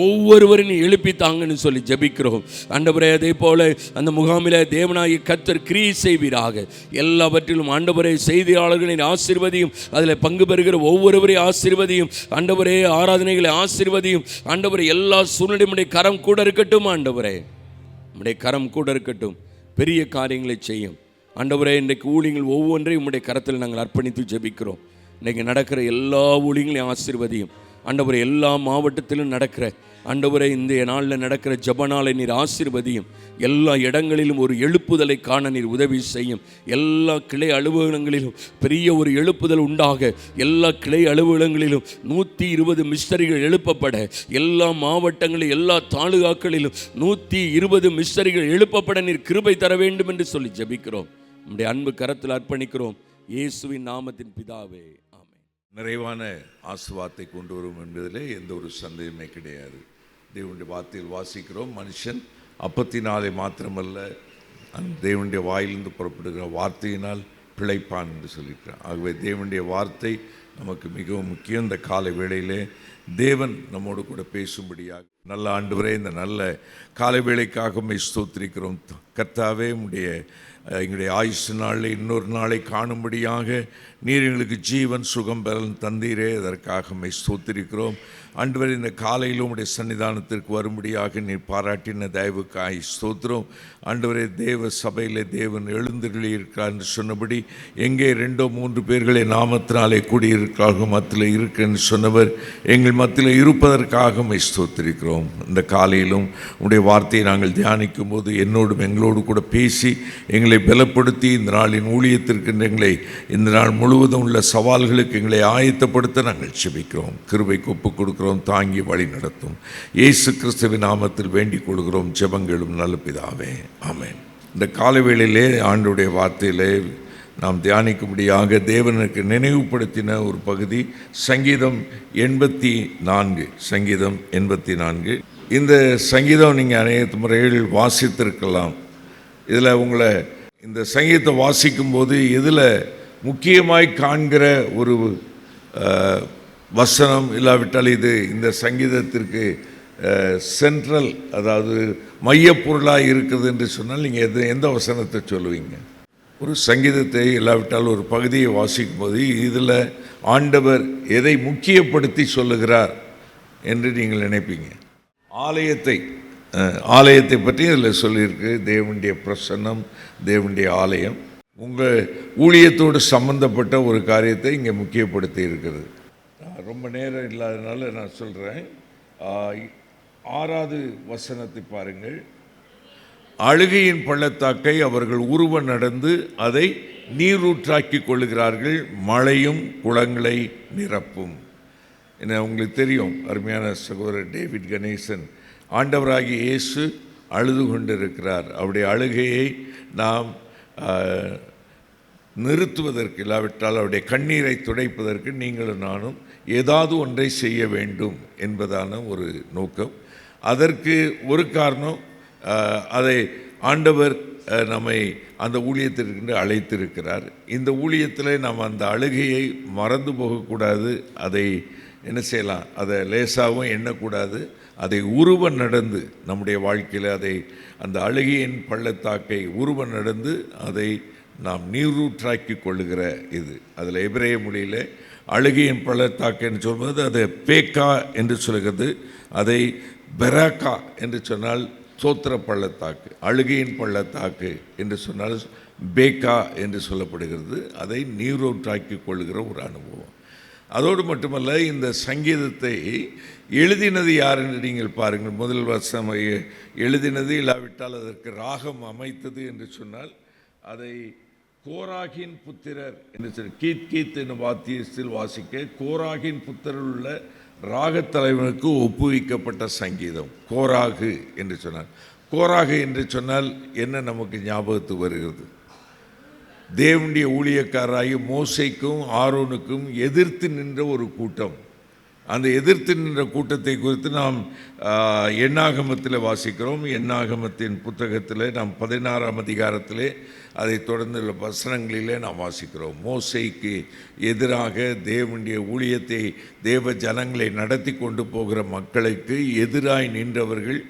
ஒவ்வொருவரையும் எழுப்பி தாங்கன்னு சொல்லி ஜெபிக்கிறோம் ஆண்டவரே. அதே போல அந்த முகாமில் தேவனாகிய கர்த்தர் கிரியை செய்வீராக. எல்லாவற்றிலும் ஆண்டவரே, செய்தியாளர்களின் ஆசீர்வதியும், அதில் பங்கு பெறுகிற ஒவ்வொருவரையும் ஆசீர்வதியும் ஆண்டவரே. ஆராதனைகளை ஆசீர்வதியும் ஆண்டவரே. எல்லா சூழ்நிலையும் கரம் கூட இருக்கட்டும் ஆண்டவரே. நம்முடைய கரம் கூட இருக்கட்டும். பெரிய காரியங்களை செய்யும் ஆண்டவரே. இன்றைக்கு ஊழியங்கள் ஒவ்வொன்றையும் உம்முடைய கரத்தில் நாங்கள் அர்ப்பணித்து ஜெபிக்கிறோம். இன்றைக்கு நடக்கிற எல்லா ஊழியங்களையும் ஆசீர்வதியும் ஆண்டவரே எல்லா மாவட்டத்திலும் நடக்கிற ஆண்டவரே இந்த நாளில் நடக்கிற ஜெபநாளை நீர் ஆசீர்வதியும். எல்லா இடங்களிலும் ஒரு எழுப்புதலை காண நீர் உதவி செய்யும். எல்லா கிளை அலுவலகங்களிலும் பெரிய ஒரு எழுப்புதல் உண்டாக, எல்லா கிளை அலுவலகங்களிலும் 120 மிஸ்டரிகள் எழுப்பப்பட, எல்லா மாவட்டங்களிலும் எல்லா தாலுகாக்களிலும் 120 மிஸ்டரிகள் எழுப்பப்பட நீர் கிருபை தர வேண்டும் என்று சொல்லி ஜெபிக்கிறோம். நம்முடைய அன்பு கரத்தில் அர்ப்பணிக்கிறோம். இயேசுவின் நாமத்தின் பிதாவே, ஆமென். நிறைவான ஆசீர்வாதத்தை கொண்டு வரும் என்பதிலே எந்த ஒரு சந்தேகமே கிடையாது. தேவனுடைய வார்த்தையில் வாசிக்கிறோம், மனுஷன் அப்பத்தினாலே மாத்திரமல்ல தேவனுடைய வாயிலிருந்து புறப்படுகிற வார்த்தையினால் பிழைப்பான் என்று சொல்லியிருக்கிறார். ஆகவே தேவனுடைய வார்த்தை நமக்கு மிகவும் முக்கியம். இந்த காலை வேளையிலே தேவன் நம்மோடு கூட பேசும்படியாக நல்ல ஆண்டவரே, இந்த நல்ல காலை வேளைக்காக ஸ்தோத்திரிக்கிறோம். கர்த்தாவே, எங்களுடைய ஆயுசு நாளில் இன்னொரு நாளை காணும்படியாக நீர் எங்களுக்கு ஜீவன் சுகம் பலன் தந்தீரே, அதற்காக ஸ்தோத்திரிக்கிறோம். ஆண்டவரே, இந்த காலையில் உம்முடைய சன்னிதானத்திற்கு வரும்படியாக நீர் பாராட்டின தயவுக்காய் ஸ்தோத்திரம். ஆண்டவரே, தேவ சபையில் தேவன் எழுந்தருளி இருக்கிறார் என்று சொன்னபடி, எங்கே 2-3 பேர்களை நாமத்தினாலே கூடியிருக்கிறார்கள் மத்தியில் இருக்குன்னு சொன்னவர் எங்கள் மத்தியில் இருப்பதற்காக ஸ்தோத்திரிக்கிறோம். இந்த காலையிலும் உடைய வார்த்தையை நாங்கள் தியானிக்கும் போது என்னோடும் எங்களோடு கூட பேசி எங்களை பலப்படுத்தி இந்த நாளின் ஊழியத்திற்கு எங்களை இந்த நாள் முழுவதும் உள்ள சவால்களுக்கு எங்களை ஆயத்தப்படுத்த நாங்கள் செபிக்கிறோம். கிருபைக்கு ஒப்புக் கொடுக்கிறோம். தாங்கி வழி நடத்தும். இயேசு கிறிஸ்துவின் நாமத்தில் வேண்டிக் கொள்கிறோம் ஜெபங்களும் நல்ல பிதாவே, ஆமென். இந்த காலவேளையிலே ஆண்டவருடைய வார்த்தையிலே நாம் தியானிக்கும்படியாக தேவனுக்கு நினைவுபடுத்தின ஒரு பகுதி சங்கீதம் 84. சங்கீதம் 84. இந்த சங்கீதம் நீங்கள் அநேக முறைகளில் வாசித்திருக்கலாம். இதில் உங்களை இந்த சங்கீதத்தை வாசிக்கும்போது இதில் முக்கியமாய் காண்கிற ஒரு வசனம் இல்லாவிட்டால் இது இந்த சங்கீதத்திற்கு சென்ட்ரல், அதாவது மையப்பொருளாக இருக்குது என்று சொன்னால் நீங்கள் எந்த வசனத்தை சொல்லுவீங்க? ஒரு சங்கீதத்தை இல்லாவிட்டால் ஒரு பகுதியை வாசிக்கும் போது இதில் ஆண்டவர் எதை முக்கியப்படுத்தி சொல்லுகிறார் என்று நீங்கள் நினைப்பீங்க? ஆலயத்தை பற்றி இதில் சொல்லியிருக்கு. தேவனுடைய பிரசன்னம், தேவனுடைய ஆலயம். உங்கள் ஊழியத்தோடு சம்பந்தப்பட்ட ஒரு காரியத்தை இங்கே முக்கியப்படுத்தி இருக்கிறது. ரொம்ப நேரம் இல்லாதனால நான் சொல்கிறேன். 6வது வசனத்தை பாருங்கள். அழுகையின் பள்ளத்தாக்கை அவர்கள் உருவ நடந்து அதை நீரூற்றாக்கி கொள்ளுகிறார்கள், மழையும் குளங்களை நிரப்பும். என்ன உங்களுக்கு தெரியும், அருமையான சகோதரர் டேவிட் கணேசன், ஆண்டவராகிய இயேசு அழுது கொண்டிருக்கிறார். அவருடைய அழுகையை நாம் நிறுத்துவதற்கு, இல்லாவிட்டால் அவருடைய கண்ணீரை துடைப்பதற்கு நீங்களும் நானும் ஏதாவது ஒன்றை செய்ய வேண்டும் என்பதான ஒரு நோக்கம். அதற்கு ஒரு காரணம், அதை ஆண்டவர் நம்மை அந்த ஊழியத்திற்கு அழைத்திருக்கிறார். இந்த ஊழியத்தில் நாம் அந்த அழுகையை மறந்து போகக்கூடாது. அதை என்ன செய்யலாம், அதை லேசாகவும் எண்ணக்கூடாது. அதை உருவ நடந்து நம்முடைய வாழ்க்கையில் அந்த அழுகையின் பள்ளத்தாக்கை உருவ நடந்து அதை நாம் நீரூற்றாக்கி கொள்ளுகிற இது. அதில் எபிரேய மொழியில் அழுகையின் பள்ளத்தாக்கு என்று சொல்வது அதை பேக்கா என்று சொல்கிறது. அதை பெராக்கா என்று சொன்னால் சோத்திர பள்ளத்தாக்கு. அழுகையின் பள்ளத்தாக்கு என்று சொன்னால் பேக்கா என்று சொல்லப்படுகிறது. அதை நீரூற்றாக்கி கொள்ளுகிற ஒரு அனுபவம். அதோடு மட்டுமல்ல, இந்த சங்கீதத்தை எழுதினது யார் என்று நீங்கள் பாருங்கள். முதல் வசனம் எழுதினது, இல்லாவிட்டால் அதற்கு ராகம் அமைத்தது என்று சொன்னால் அதை கோராகின் புத்திரர் என்று சொல்லி கீத் என்னும் வாத்தியத்தில் வாசிக்க கோராகின் புத்திரர் உள்ள ராகத்தலைவனுக்கு ஒப்புவிக்கப்பட்ட சங்கீதம். கோராகு என்று சொன்னார். கோராகு என்று சொன்னால் என்ன நமக்கு ஞாபகத்துக்கு வருகிறது? தேவனுடைய ஊழியக்காரராகி மோசைக்கும் ஆரோனுக்கும் எதிர்த்து நின்ற ஒரு கூட்டம். அந்த எதிர்த்து நின்ற கூட்டத்தை குறித்து நாம் எண்ணாகமத்தில் வாசிக்கிறோம். எண்ணாகமத்தின் புத்தகத்தில் நாம் 16ஆம் அதிகாரத்திலே அதை தொடர்ந்துள்ள வசனங்களிலே நாம் வாசிக்கிறோம். மோசைக்கு எதிராக தேவனுடைய ஊழியத்தை, தேவ ஜனங்களை நடத்தி கொண்டு போகிற மக்களுக்கு எதிராய் நின்றவர்கள்,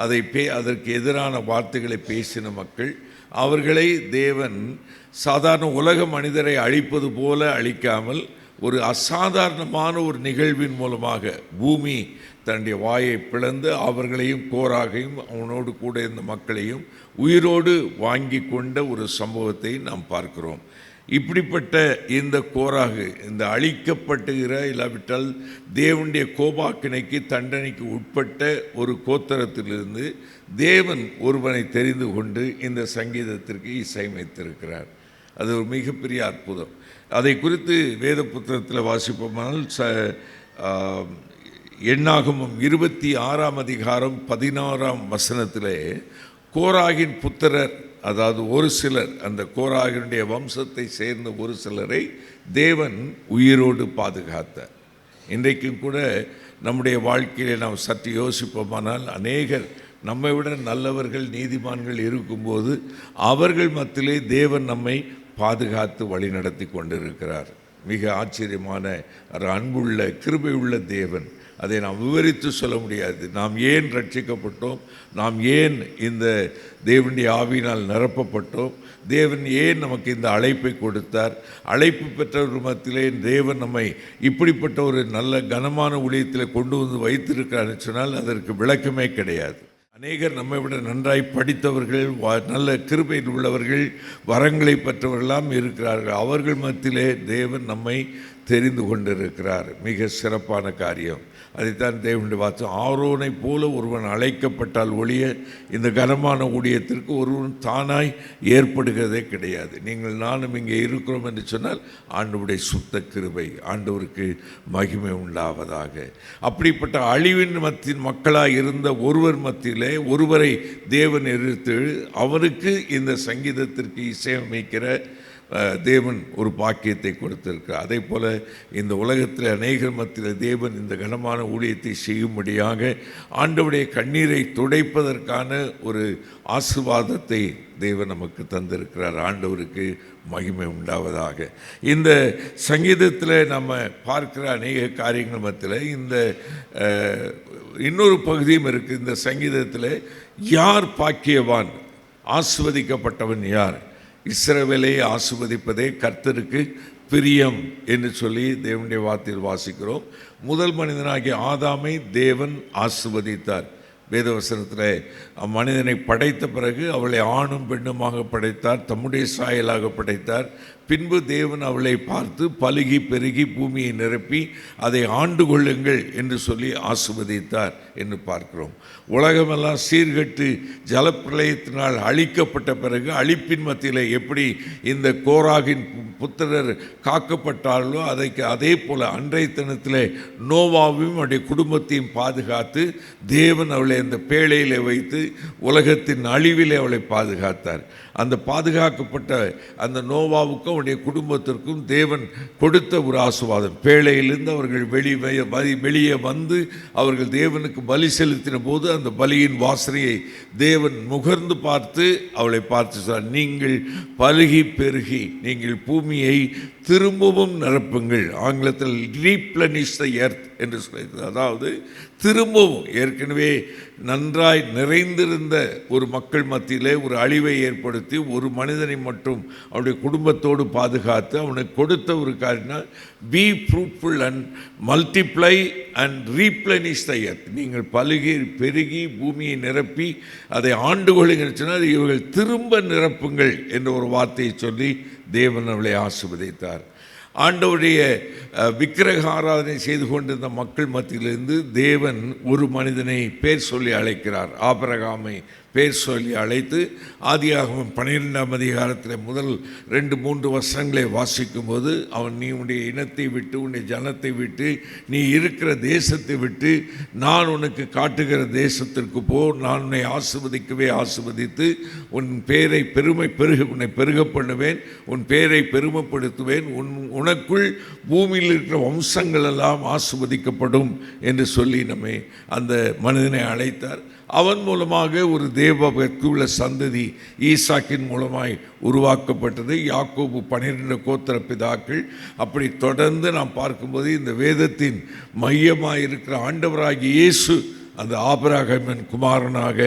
அதற்கு எதிரான வார்த்தைகளை பேசின மக்கள், அவர்களை தேவன் சாதாரண உலக மனிதரை அழிப்பது போல அழிக்காமல் ஒரு அசாதாரணமான ஒரு நிகழ்வின் மூலமாக பூமி தன்னுடைய வாயை பிளந்து அவர்களையும் கோராகையும் அவனோடு கூட இருந்த மக்களையும் உயிரோடு வாங்கி கொண்ட ஒரு சம்பவத்தை நாம் பார்க்கிறோம். இப்படிப்பட்ட இந்த கோராகு, இந்த அழிக்கப்படுகிற இல்லாவிட்டால் தேவனுடைய கோபாக்கினைக்கு தண்டனைக்கு உட்பட்ட ஒரு கோத்திரத்திலிருந்து தேவன் ஒருவனை தெரிந்து கொண்டு இந்த சங்கீதத்திற்கு இசையமைத்திருக்கிறார். அது ஒரு மிகப்பெரிய அற்புதம். அதை குறித்து வேத புத்தகத்தில் வாசிப்போமானால் எண்ணாகமம் 26ஆம் அதிகாரம் 16ஆம் வசனத்திலே கோராகின் புத்திரர், அதாவது ஒரு சிலர், அந்த கோராகினுடைய வம்சத்தை சேர்ந்த ஒரு சிலரை தேவன் உயிரோடு பாதுகாத்தார். இன்றைக்கும் கூட நம்முடைய வாழ்க்கையில் நாம் சற்று யோசிப்போமானால் அநேகர் நம்மை விட நல்லவர்கள், நீதிமான்கள் இருக்கும்போது அவர்கள் மத்தியிலே தேவன் நம்மை பாதுகாத்து வழி நடத்தி கொண்டிருக்கிறார். மிக ஆச்சரியமான ஒரு அன்புள்ள கிருபையுள்ள தேவன். அதை நாம் விவரித்து சொல்ல முடியாது. நாம் ஏன் ரட்சிக்கப்பட்டோம், நாம் ஏன் இந்த தேவனுடைய ஆவியினால் நிரப்பப்பட்டோம், தேவன் ஏன் நமக்கு இந்த அழைப்பை கொடுத்தார், அழைப்பு பெற்றவர் மத்தியிலே தேவன் நம்மை இப்படிப்பட்ட ஒரு நல்ல கனமான ஊழியத்தில் கொண்டு வந்து வைத்திருக்கிறான்னு சொன்னால் அதற்கு விளக்கமே கிடையாது. அநேகர் நம்மை விட நன்றாய் படித்தவர்கள், நல்ல கிருபையில் உள்ளவர்கள், வரங்களை பெற்றவர்களாம் இருக்கிறார்கள். அவர்கள் மத்தியிலே தேவன் நம்மை தெரிந்து கொண்டிருக்கிறார். மிக சிறப்பான காரியம். அதைத்தான் தேவனுடைய வார்த்தை, ஆரோனை போல ஒருவன் அழைக்கப்பட்டால் ஒழிய இந்த கனமான ஊழியத்திற்கு ஒருவன் தானாய் ஏற்படுகிறதே கிடையாது. நீங்கள் நானும் இங்கே இருக்கிறோம் என்று சொன்னால் ஆண்டவருடைய சுத்த கிருபை, ஆண்டவருக்கு மகிமை உண்டாவதாக. அப்படிப்பட்ட அழிவின் மக்களாக இருந்த ஒருவர் மத்தியிலே ஒருவரை தேவன் எதிர்த்து அவருக்கு இந்த சங்கீதத்திற்கு இசையமைக்கிற தேவன் ஒரு பாக்கியத்தை கொடுத்திருக்கிறார். அதே போல் இந்த உலகத்தில் அநேகர் மத்தியில் தேவன் இந்த கனமான ஊழியத்தை செய்யும்படியாக ஆண்டவருடைய கண்ணீரை துடைப்பதற்கான ஒரு ஆசீர்வாதத்தை தேவன் நமக்கு தந்திருக்கிறார். ஆண்டவருக்கு மகிமை உண்டாவதாக. இந்த சங்கீதத்தில் நம்ம பார்க்கிற அநேக காரியங்கள் மத்தியில் இந்த இன்னொரு பகுதியும் இருக்குது. இந்த சங்கீதத்தில் யார் பாக்கியவான், ஆசீர்வதிக்கப்பட்டவன் யார், இஸ்ரவேலை ஆசீர்வதிப்பதே கர்த்தருக்கு பிரியம் என்று சொல்லி தேவனுடைய வார்த்தையில் வாசிக்கிறோம். முதல் மனிதனாகிய ஆதாமை தேவன் ஆசீர்வதித்தார். வேதவசனத்தில் மனிதனை படைத்த பிறகு அவளை ஆணும் பெண்ணுமாக படைத்தார், தம்முடைய சாயலாக படைத்தார். பின்பு தேவன் அவளை பார்த்து பலுகி பெருகி பூமியை நிரப்பி அதை ஆண்டு கொள்ளுங்கள் என்று சொல்லி ஆசீர்வதித்தார் என்று பார்க்கிறோம். உலகமெல்லாம் சீர்கட்டு ஜலப்பிரளயத்தினால் அழிக்கப்பட்ட பிறகு அழிப்பின் மத்தியில் எப்படி இந்த கோராகின் புத்திரர் காக்கப்பட்டார்களோ அதே போல் அன்றைய தினத்தில் நோவாவையும் அவருடைய குடும்பத்தையும் பாதுகாத்து தேவன் அவளை அந்த பேழையில் வைத்து உலகத்தின் அழிவிலே அவளை பாதுகாத்தார். அந்த பாதுகாக்கப்பட்ட அந்த நோவாவுக்கும் அவருடைய குடும்பத்திற்கும் தேவன் கொடுத்த ஒரு ஆசீர்வாதம், பேழையிலிருந்து அவர்கள் வெளியே வந்து அவர்கள் தேவனுக்கு பலி செலுத்தின போது அந்த பலியின் வாசனையை தேவன் முகர்ந்து பார்த்து அவளை பார்த்து சொன்னார், நீங்கள் பலுகி பெருகி நீங்கள் பூமியை திரும்பவும் நிரப்புங்கள். ஆங்கிலத்தில் ரீப்ளனிஷ் த எர்த் என்று சொல்லியிருக்கிறது. அதாவது திரும்பவும் ஏற்கனவே நன்றாய் நிறைந்திருந்த ஒரு மக்கள் மத்தியிலே ஒரு அழிவை ஏற்படுத்தி ஒரு மனிதனை மட்டும் அவருடைய குடும்பத்தோடு பாதுகாத்து அவனுக்கு கொடுத்த ஒரு காரியம், be fruitful and multiply and replenish the earth. நீங்கள் பலுகி பெருகி பூமியை நிரப்பி அதை ஆண்டு கொள்ளுங்கள் சொன்னால் இவர்கள் திரும்ப நிரப்புங்கள் என்ற ஒரு வார்த்தையை சொல்லி தேவன் அவளை ஆசீர்வதித்தார். ஆண்டவருடைய விக்கிரக ஆராதனை செய்து கொண்டிருந்த மக்கள் மத்தியிலிருந்து தேவன் ஒரு மனிதனை பேர் சொல்லி அழைக்கிறார். ஆபிரகாமை பேர் சொல்லி அழைத்து ஆதியாகமம் 12ஆம் அதிகாரத்தில் முதல் 2-3 வருஷங்களை வாசிக்கும் போது அவன், நீ உன்னுடைய இனத்தை விட்டு உன்னுடைய ஜனத்தை விட்டு நீ இருக்கிற தேசத்தை விட்டு நான் உனக்கு காட்டுகிற தேசத்திற்கு போ, நான் உன்னை ஆசீர்வதிக்கவே ஆசீர்வதித்து உன் பேரை உன்னை பெருக பண்ணுவேன், உன் பேரை பெருமைப்படுத்துவேன், உனக்குள் பூமியில் இருக்கிற வம்சங்கள் எல்லாம் ஆசீர்வதிக்கப்படும் என்று சொல்லி நம்மை அந்த மனிதனை அழைத்தார். அவன் மூலமாக ஒரு தேவ பக்தியுள்ள சந்ததி ஈசாக்கின் மூலமாய் உருவாக்கப்பட்டது. யாக்கோபு 12 கோத்திர பிதாக்கள். அப்படி தொடர்ந்து நாம் பார்க்கும்போது இந்த வேதத்தின் மையமாக இருக்கிற ஆண்டவராகிய இயேசு அந்த ஆபிரகாமின் குமாரனாக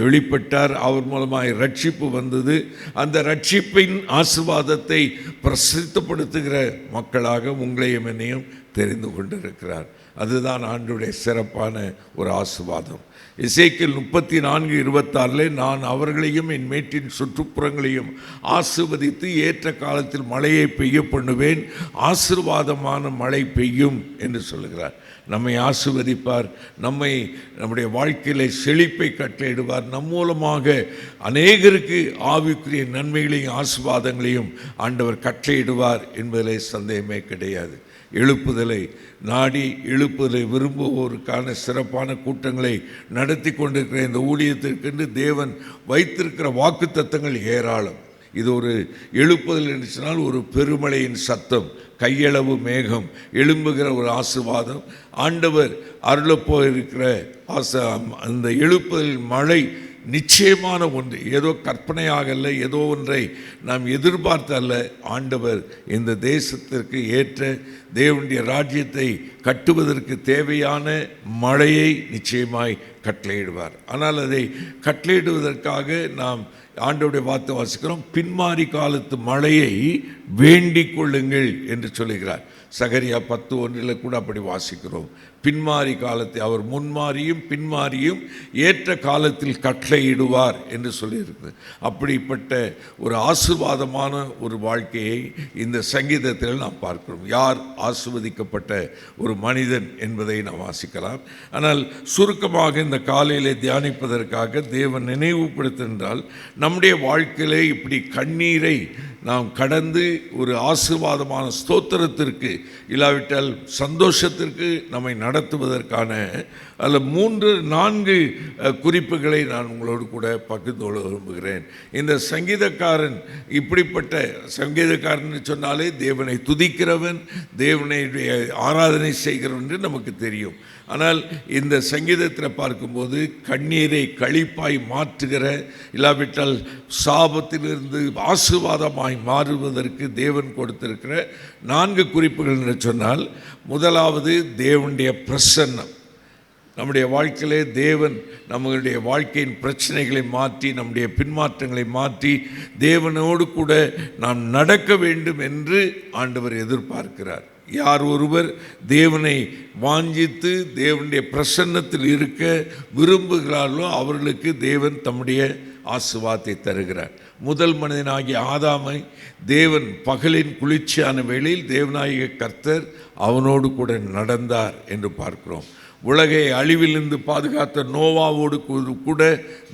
வெளிப்பட்டார். அவர் மூலமாக ரட்சிப்பு வந்தது. அந்த ரட்சிப்பின் ஆசீர்வாதத்தை பிரசித்தப்படுத்துகிற மக்களாக உங்களையும் என்னையும் தெரிந்து கொண்டிருக்கிறார். அதுதான் ஆண்டவருடைய சிறப்பான ஒரு ஆசீர்வாதம். எசேக்கியேல் 34:26 நான் அவர்களையும் என் மேட்டின் சுற்றுப்புறங்களையும் ஆசீர்வதித்து ஏற்ற காலத்தில் மழையை பெய்ய பண்ணுவேன், ஆசீர்வாதமான மழை பெய்யும் என்று சொல்லுகிறார். நம்மை ஆசீர்வதிப்பார், நம்முடைய வாழ்க்கையிலே செழிப்பை கட்டளையிடுவார். நம் மூலமாக அநேகருக்கு ஆவிக்குரிய நன்மைகளையும் ஆசீர்வாதங்களையும் ஆண்டவர் கட்டளையிடுவார் என்பதிலே சந்தேகமே கிடையாது. எழுப்புதலை நாடி எழுப்புதலை விரும்புவோருக்கான சிறப்பான கூட்டங்களை நடத்தி கொண்டிருக்கிற இந்த ஊழியத்திற்கென்று தேவன் வைத்திருக்கிற வாக்குத்தத்தங்கள் ஏராளம். இது ஒரு எழுப்புதல் என்று சொன்னால் ஒரு பெருமழையின் சத்தம், கையளவு மேகம் எழும்புகிற ஒரு ஆசீர்வாதம். ஆண்டவர் அருளப்போயிருக்கிற அந்த எழுப்புதலின் மழை நிச்சயமான ஒன்று, ஏதோ கற்பனையாக அல்ல, ஏதோ ஒன்றை நாம் எதிர்பார்த்த அல்ல. ஆண்டவர் இந்த தேசத்திற்கு ஏற்ற தேவனுடைய ராஜ்யத்தை கட்டுவதற்கு தேவையான மழையை நிச்சயமாய் கட்டளையிடுவார். ஆனால் அதை கட்டளையிடுவதற்காக நாம் ஆண்டவருடைய வார்த்தை வாசிக்கிறோம், பின்மாறி காலத்து மழையை வேண்டிக் கொள்ளுங்கள் என்று சொல்லுகிறார். சகரியா 10:1 கூட அப்படி வாசிக்கிறோம். பின்மாறி காலத்தை அவர் முன்மாறியும் பின்மாறியும் ஏற்ற காலத்தில் கட்டளையிடுவார் என்று சொல்லியிருக்கு. அப்படிப்பட்ட ஒரு ஆசீர்வாதமான ஒரு வாழ்க்கையை இந்த சங்கீதத்தில் நாம் பார்க்கிறோம். யார் ஆசீர்வதிக்கப்பட்ட ஒரு மனிதன் என்பதை நாம் வாசிக்கலாம். ஆனால் சுருக்கமாக இந்த காலையிலே தியானிப்பதற்காக தேவன் நினைவுபடுத்தினால், நம்முடைய வாழ்க்கையிலே இப்படி கண்ணீரை நாம் கடந்து ஒரு ஆசீர்வாதமான ஸ்தோத்திரத்திற்கு இல்லாவிட்டால் சந்தோஷத்திற்கு நம்மை நடத்துவதற்கான அல்ல 3-4 குறிப்புகளை நான் உங்களோடு கூட பகிர்ந்து கொள்ள விரும்புகிறேன். இந்த சங்கீதக்காரன் இப்படிப்பட்ட சங்கீதக்காரன் சொன்னாலே தேவனை துதிக்கிறவன், தேவனை ஆராதனை செய்கிறவன் என்று நமக்கு தெரியும். ஆனால் இந்த சங்கீதத்தில் பார்க்கும்போது கண்ணீரை களிப்பாய் மாற்றுகிற, இல்லாவிட்டால் சாபத்திலிருந்து ஆசீர்வாதமாய் மாறுவதற்கு தேவன் கொடுத்திருக்கிற 4 குறிப்புகள் என்று சொன்னால், முதலாவது தேவனுடைய பிரசன்னம். நம்முடைய வாழ்க்கையிலே தேவன் நம்மளுடைய வாழ்க்கையின் பிரச்சனைகளை மாற்றி, நம்முடைய பின்மாற்றங்களை மாற்றி தேவனோடு கூட நாம் நடக்க வேண்டும் என்று ஆண்டவர் எதிர்பார்க்கிறார். யார் ஒருவர் தேவனை வாஞ்சித்து தேவனுடைய பிரசன்னத்தில் இருக்க விரும்புகிறார்களோ அவர்களுக்கு தேவன் தம்முடைய ஆசீர்வாதத்தை தருகிறார். முதல் மனிதனாகிய ஆதாமை தேவன் பகலின் குளிர்ச்சியான வேளையில் தேவனாகிய கர்த்தர் அவனோடு கூட நடந்தார் என்று பார்க்கிறோம். உலகை அழிவிலிருந்து பாதுகாத்த நோவாவோடு கூட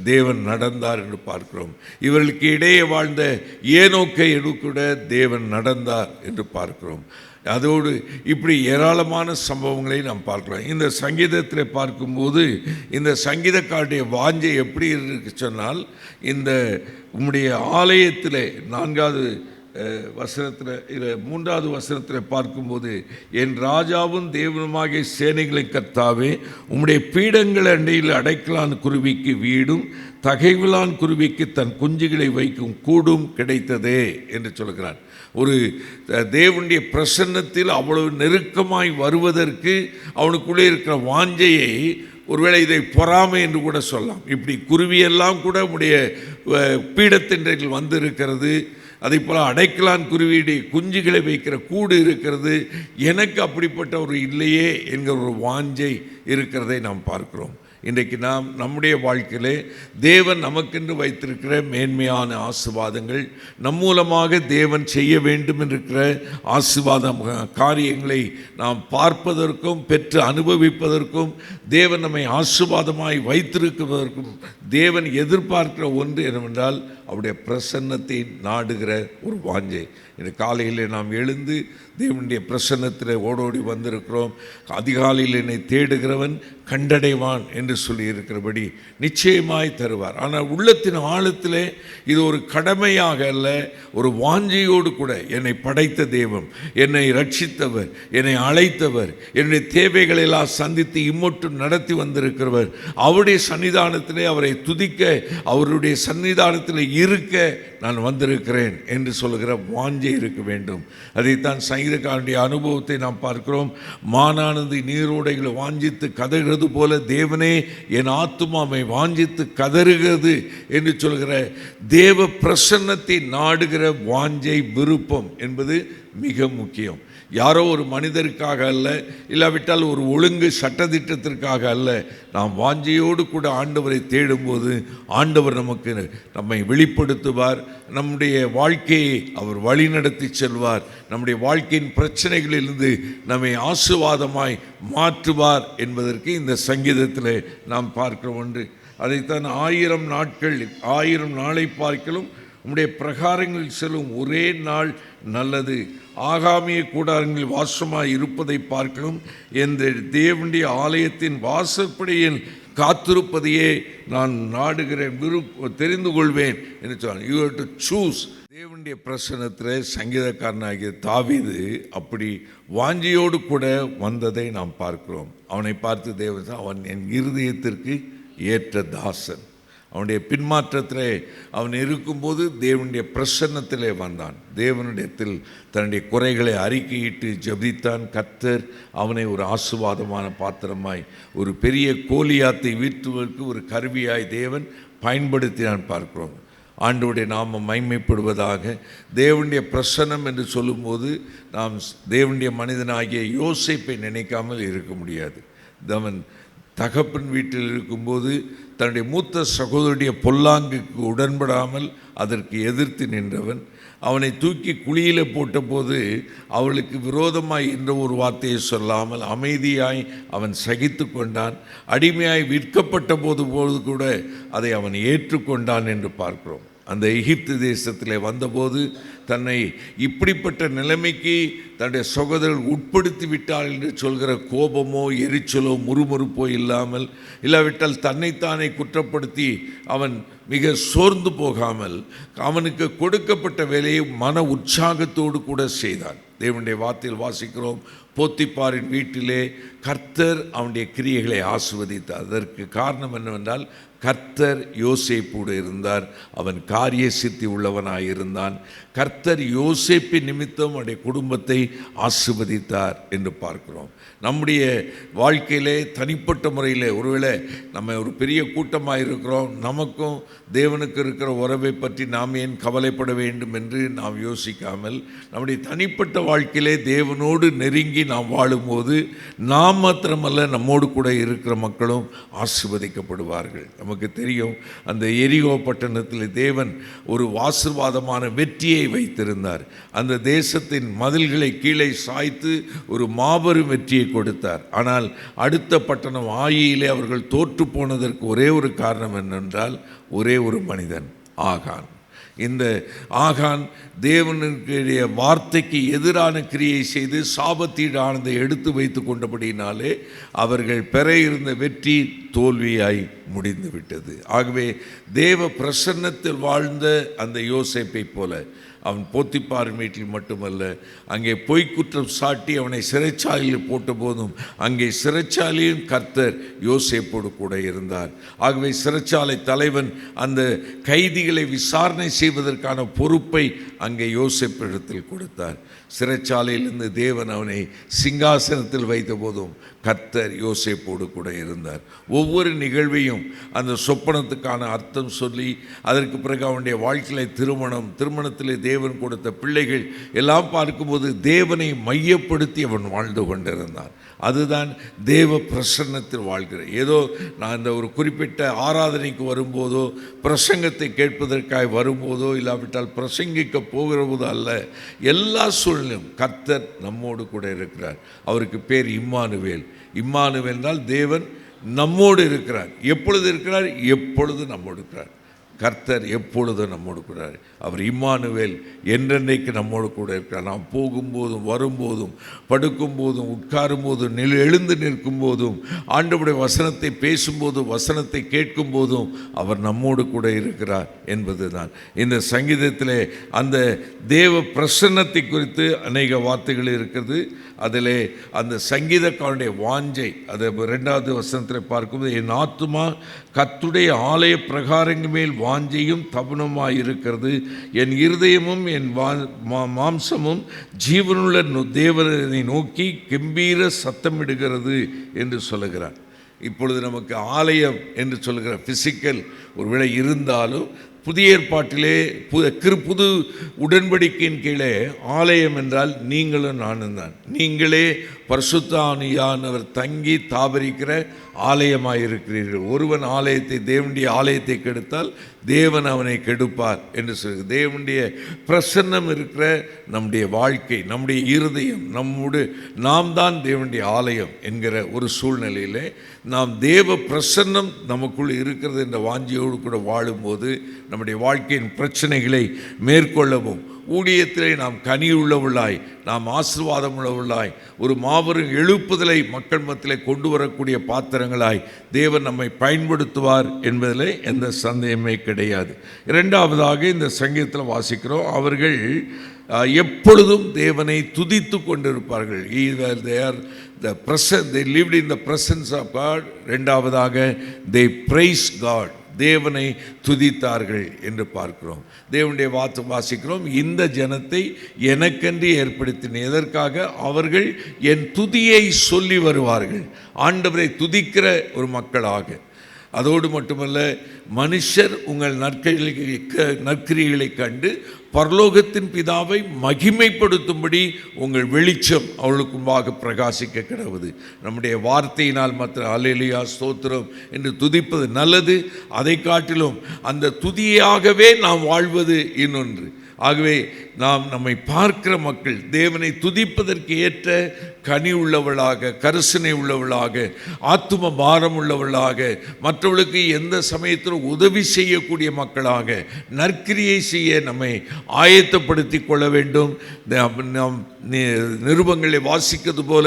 தேவன் நடந்தார் என்று பார்க்கிறோம். இவர்களுக்கு இடையே வாழ்ந்த ஏனோக்கை கூட தேவன் நடந்தார் என்று பார்க்கிறோம். அதோடு இப்படி ஏராளமான சம்பவங்களை நாம் பார்க்கலாம். இந்த சங்கீதத்தில் பார்க்கும்போது இந்த சங்கீதக்காருடைய வாஞ்சை எப்படி இருக்கு சொன்னால், இந்த உம்முடைய ஆலயத்தில் 4வது வசனத்தில் இல்லை 3வது வசனத்தில் பார்க்கும்போது, என் ராஜாவும் தேவனுமாகிய சேனைகளின் கர்த்தாவே, உம்முடைய பீடங்கள் அண்டையில் அடைக்கலான் குருவிக்கு வீடும் தகைவிலான் குருவிக்கு தன் குஞ்சுகளை வைக்கும் கூடும் கிடைத்ததே என்று சொல்கிறார். ஒரு தேவனுடைய பிரசன்னத்தில் அவ்வளவு நெருக்கமாய் வருவதற்கு அவனுக்குள்ளே இருக்கிற வாஞ்சையை, ஒருவேளை இதை பொறாமை என்று கூட சொல்லலாம். இப்படி குருவியெல்லாம் கூட உடைய பீடத்தின்றையில் வந்திருக்கிறது, அதே போல் அடைக்கலான் குருவியுடைய குஞ்சுகளை வைக்கிற கூடு இருக்கிறது, எனக்கு அப்படிப்பட்ட ஒரு இல்லையே என்கிற ஒரு வாஞ்சை இருக்கிறதை நாம் பார்க்கிறோம். இன்றைக்கு நாம் நம்முடைய வாழ்க்கையிலே தேவன் நமக்கென்று வைத்திருக்கிற மேன்மையான ஆசீர்வாதங்கள், நம் மூலமாக தேவன் செய்ய வேண்டும் என்றிருக்கிற ஆசீர்வாத காரியங்களை நாம் பார்ப்பதற்கும் பெற்று அனுபவிப்பதற்கும், தேவன் நம்மை ஆசீர்வாதமாய் வைத்திருப்பதற்கும் தேவன் எதிர்பார்க்கிற ஒன்று என்னவென்றால் அவருடைய பிரசன்னத்தை நாடுகிற ஒரு வாஞ்சை. இந்த காலையில் நாம் எழுந்து தேவனுடைய பிரசன்னத்தில் ஓடோடி வந்திருக்கிறோம். அதிகாலையில் என்னை தேடுகிறவன் கண்டடைவான் என்று சொல்லியிருக்கிறபடி நிச்சயமாய் தருவார். ஆனால் உள்ளத்தின் ஆழத்திலே இது ஒரு கடமையாக அல்ல, ஒரு வாஞ்சையோடு கூட என்னை படைத்த தெய்வம், என்னை ரட்சித்தவர், என்னை அழைத்தவர், என்னுடைய தேவைகளெல்லாம் சந்தித்து இம்மட்டும் நடத்தி வந்திருக்கிறவர், அவருடைய சன்னிதானத்திலே அவரை துதிக்க, அவருடைய சன்னிதானத்தில் இருக்க நான் வந்திருக்கிறேன் என்று சொல்லுகிற வாஞ்சை இருக்க வேண்டும். அதைத்தான் சங்கீதக்காரனுடைய அனுபவத்தை நாம் பார்க்கிறோம். மானானது நீரோடைகளை வாஞ்சித்து கதறுகிறது போல தேவனே என் ஆத்துமாவை வாஞ்சித்து கதறுகிறது என்று சொல்கிற தேவ பிரசன்னத்தை நாடுகிற வாஞ்சை, விருப்பம் என்பது மிக முக்கியம். யாரோ ஒரு மனிதருக்காக அல்ல, இல்லாவிட்டால் ஒரு ஒழுங்கு சட்டத்திட்டத்திற்காக அல்ல. நாம் வாஞ்சையோடு கூட ஆண்டவரை தேடும்போது ஆண்டவர் நம்மை வெளிப்படுத்துவார். நம்முடைய வாழ்க்கையை அவர் வழிநடத்தி செல்வார். நம்முடைய வாழ்க்கையின் பிரச்சனைகளிலிருந்து நம்மை ஆசீர்வாதமாய் மாற்றுவார் என்பதற்கு இந்த சங்கீதத்தில் நாம் பார்க்கிற ஒன்று. அதைத்தான் 1000 நாளை பார்க்கலும் உம்முடைய பிரகாரங்களில் செல்லும் ஒரே நாள் நல்லது, ஆகாமிய கூடாரங்களில் வாசமாய் இருப்பதை பார்க்கலும் என்ற தேவனுடைய ஆலயத்தின் வாசற்படியில் காத்திருப்பதையே நான் நாடுகிறேன், தெரிந்து கொள்வேன் என்று சொன்னான். You have to choose. தேவனுடைய பிரசன்னத்தில் சங்கீதக்காரனாகிய தாவீது அப்படி வாஞ்சியோடு கூட வந்ததை நாம் பார்க்கிறோம். அவனை பார்த்து தேவன், அவன் என் இருதயத்திற்கு ஏற்ற தாசன். அவனுடைய பின்மாற்றத்திலே அவன் இருக்கும்போது தேவனுடைய பிரசன்னத்திலே வந்தான். தேவனிடத்தில் தன்னுடைய குறைகளை அறிக்கையிட்டு ஜெபித்தான். கர்த்தர் அவனை ஒரு ஆசீர்வாதமான பாத்திரமாய், ஒரு பெரிய கோலியாத்தை வீழ்த்துவதற்கு ஒரு கருவியாய் தேவன் பயன்படுத்தினான் பார்க்கிறோம். ஆண்டவருடைய நாமம் மைமைப்படுவதாக. தேவனுடைய பிரசன்னம் என்று சொல்லும்போது நாம் தேவனுடைய மனிதனாகிய யோசேப்பை நினைக்காமல் இருக்க முடியாது. அவன் தகப்பன் வீட்டில் இருக்கும்போது தன்னுடைய மூத்த சகோதரனுடைய பொல்லாங்குக்கு உடன்படாமல் அதற்கு எதிர்த்து நின்றவன். அவனை தூக்கி குழியில் போட்டபோது அவளுக்கு விரோதமாய் என்ற ஒரு வார்த்தையை சொல்லாமல் அமைதியாய் அவன் சகித்து கொண்டான். அடிமையாய் விற்கப்பட்ட போது கூட அதை அவன் ஏற்றுக்கொண்டான் என்று பார்க்கிறோம். அந்த எகிப்து தேசத்திலே வந்தபோது தன்னை இப்படிப்பட்ட நிலைமைக்கு தன்னுடைய சகோதரர்கள் உட்படுத்தி விட்டார் என்று சொல்கிற கோபமோ எரிச்சலோ முறுமுறுப்போ இல்லாமல், இல்லாவிட்டால் தன்னைத்தானே குற்றப்படுத்தி அவன் மிக சோர்ந்து போகாமல் அவனுக்கு கொடுக்கப்பட்ட வேலையை மன உற்சாகத்தோடு கூட செய்தான். தேவனுடைய வார்த்தையில் வாசிக்கிறோம், போத்திப்பாரின் வீட்டிலே கர்த்தர் அவனுடைய கிரியைகளை ஆசீர்வதித்தார். அதற்கு காரணம் என்னவென்றால் கர்த்தர் யோசேப்போடு இருந்தார். அவன் காரிய சித்தி உள்ளவனாயிருந்தான். கர்த்தர் யோசேப்பின் நிமித்தம் அவனுடைய குடும்பத்தை ஆசீர்வதித்தார் என்று பார்க்கிறோம். நம்முடைய வாழ்க்கையிலே தனிப்பட்ட முறையில் ஒருவேளை நம்ம ஒரு பெரிய கூட்டமாக இருக்கிறோம், நமக்கும் தேவனுக்கு இருக்கிற உறவை பற்றி நாம் ஏன் கவலைப்பட வேண்டும் என்று நாம் யோசிக்காமல் நம்முடைய தனிப்பட்ட வாழ்க்கையிலே தேவனோடு நெருங்கி நாம் வாழும்போது நாம் மாத்திரமல்ல, நம்மோடு கூட இருக்கிற மக்களும் ஆசீர்வதிக்கப்படுவார்கள். நமக்கு தெரியும், அந்த எரிகோ பட்டணத்தில் தேவன் ஒரு ஆசீர்வாதமான வெற்றியை வைத்திருந்தார். அந்த தேசத்தின் மதில்களை கீழே சாய்த்து ஒரு மாபெரும் வெற்றியை கொடுத்தார். ஆனால் அடுத்த பட்டணம் ஆயியிலே அவர்கள் தோற்று போனதற்கு ஒரே ஒரு காரணம் என்னென்றால் ஒரே ஒரு மனிதன், ஆகான். இந்த ஆகான் தேவனுடைய வார்த்தைக்கு எதிரான கிரியை செய்து சாபத்தீடானதை எடுத்து வைத்து கொண்டபடினாலே அவர்கள் பெற இருந்த வெற்றி தோல்வியாய் முடிந்து விட்டது. ஆகவே தேவ பிரசன்னத்தில் வாழ்ந்த அந்த யோசேப்பை போல அவன் போத்திப்பார் வீட்டில் மட்டுமல்ல, அங்கே பொய்க்குற்றம் சாட்டி அவனை சிறைச்சாலையில் போட்ட போதும் அங்கே சிறைச்சாலையும் கர்த்தர் யோசேப்போடு கூட இருந்தார். ஆகவே சிறைச்சாலை தலைவன் அந்த கைதிகளை விசாரணை செய்வதற்கான பொறுப்பை அங்கே யோசேப்பிடத்தில் கொடுத்தார். சிறைச்சாலையிலிருந்து தேவன் அவனை சிங்காசனத்தில் வைத்த போதும் கர்த்தர் யோசேப்போடு கூட இருந்தார். ஒவ்வொரு நிகழ்வையும் அந்த சொப்பனத்துக்கான அர்த்தம் சொல்லி அதற்கு பிறகு அவனுடைய வாழ்க்கையில திருமணத்திலே தேவன் கொடுத்த பிள்ளைகள் எல்லாம் பார்க்கும்போது தேவனை மையப்படுத்தி அவன் வாழ்ந்து கொண்டிருந்தான். அதுதான் தேவ பிரசன்னத்தில் வாழ்கிறேன். ஏதோ நான் இந்த ஒரு குறிப்பிட்ட ஆராதனைக்கு வரும்போதோ பிரசங்கத்தை கேட்பதற்காக வரும்போதோ இல்லாவிட்டால் பிரசங்கிக்க போகிற போதோ அல்ல, எல்லா சூழ்நிலையும் கர்த்தர் நம்மோடு கூட இருக்கிறார். அவருக்கு பேர் இம்மானுவேல். இம்மானுவேல் என்றால் தேவன் நம்மோடு இருக்கிறார். எப்பொழுது இருக்கிறார்? எப்பொழுது நம்மோடு இருக்கிறார். கர்த்தர் எப்பொழுதும் நம்மோடு கூட, அவர் இம்மானுவேல், என்றென்றைக்கு நம்மோடு கூட இருக்கிறார். நாம் போகும்போதும் வரும்போதும் படுக்கும்போதும் உட்காரும் போதும் எழுந்து நிற்கும் போதும் ஆண்டவருடைய வசனத்தை பேசும்போதும் வசனத்தை கேட்கும் போதும் அவர் நம்மோடு கூட இருக்கிறார் என்பது தான். இந்த சங்கீதத்திலே அந்த தேவ பிரசன்னத்தை குறித்து அநேக வார்த்தைகள் இருக்கிறது. அதில் அந்த சங்கீதக்காரனுடைய வாஞ்சை, அதை 2வது வசனத்தில் பார்க்கும்போது, என் ஆத்துமா கர்த்தருடைய ஆலய பிரகாரங்கள் மேல் வாஞ்சையும் தபனமாய் இருக்கிறது, என் இருதயமும் என் மாம்சமும் ஜீவனுள்ள தேவனை நோக்கி கம்பீர சத்தமிடுகிறது என்று சொல்லுகிறார். இப்பொழுது நமக்கு ஆலயம் என்று சொல்லுகிற பிசிக்கல் ஒருவேளை இருந்தாலும் புதிய ஏற்பாட்டிலே புது உடன்படிக்கையின் கீழே ஆலயம் என்றால் நீங்களும் நானும் தான். நீங்களே பரிசுத்த ஆவியானவர் தங்கி தாபரிக்கிற ஆலயமாக இருக்கிறீர்கள். ஒருவன் ஆலயத்தை, தேவனுடைய ஆலயத்தை கெடுத்தால் தேவன் அவனை கெடுப்பார் என்று சொல்லி, தேவனுடைய பிரசன்னம் இருக்கிற நம்முடைய வாழ்க்கை, நம்முடைய இருதயம், நாம் தான் தேவனுடைய ஆலயம் என்கிற ஒரு சூழ்நிலையில் நாம் தேவ பிரசன்னம் நமக்குள் இருக்கிறது என்ற வாஞ்சியோடு கூட வாழும்போது நம்முடைய வாழ்க்கையின் பிரச்சனைகளை மேற்கொள்ளவும், ஊழியத்திலே நாம் கனி உள்ளவர்களாய், நாம் ஆசீர்வாதம் உள்ளவர்களாய், ஒரு மாபெரும் எழுப்புதலை மக்கள் மத்தியிலே கொண்டு வரக்கூடிய பாத்திரங்களாய் தேவன் நம்மை பயன்படுத்துவார் என்பதில் எந்த சந்தேகமே கிடையாது. இரண்டாவதாக இந்த சங்கீதத்தில் வாசிக்கிறோம், அவர்கள் எப்பொழுதும் தேவனை துதித்து கொண்டிருப்பார்கள். They lived in the presence of God. இரண்டாவதாக they praised God, தேவனை துதித்தார்கள் என்று பார்க்கிறோம். தேவனுடைய வார்த்தை வாசிக்கிறோம், இந்த ஜனத்தை எனக்கென்று ஏற்படுத்தினேன். எதற்காக? அவர்கள் என் துதியை சொல்லி வருவார்கள். ஆண்டவரை துதிக்கிற ஒரு மக்களாக. அதோடு மட்டுமல்ல, மனுஷர் உங்கள் நற்கிரியைகளை கண்டு பரலோகத்தின் பிதாவை மகிமைப்படுத்தும்படி உங்கள் வெளிச்சம் அவர்களுக்கு முன்பாக பிரகாசிக்க கிடவுது. நம்முடைய வார்த்தையினால் மற்ற அல்லேலூயா ஸ்தோத்திரம் என்று துதிப்பது நல்லது. அதை காட்டிலும் அந்த துதியாகவே நாம் வாழ்வது இன்னொன்று. ஆகவே நம்மை பார்க்கிற மக்கள் தேவனை துதிப்பதற்கு ஏற்ற கனி உள்ளவளாக, கரிசனை உள்ளவளாக, ஆத்தும பாரம் உள்ளவளாக, மற்றவர்களுக்கு எந்த சமயத்திலும் உதவி செய்யக்கூடிய மக்களாக, நற்கிரியை செய்ய நம்மை ஆயத்தப்படுத்தி கொள்ள வேண்டும். நாம் நிருபங்களை வாசிக்கிறது போல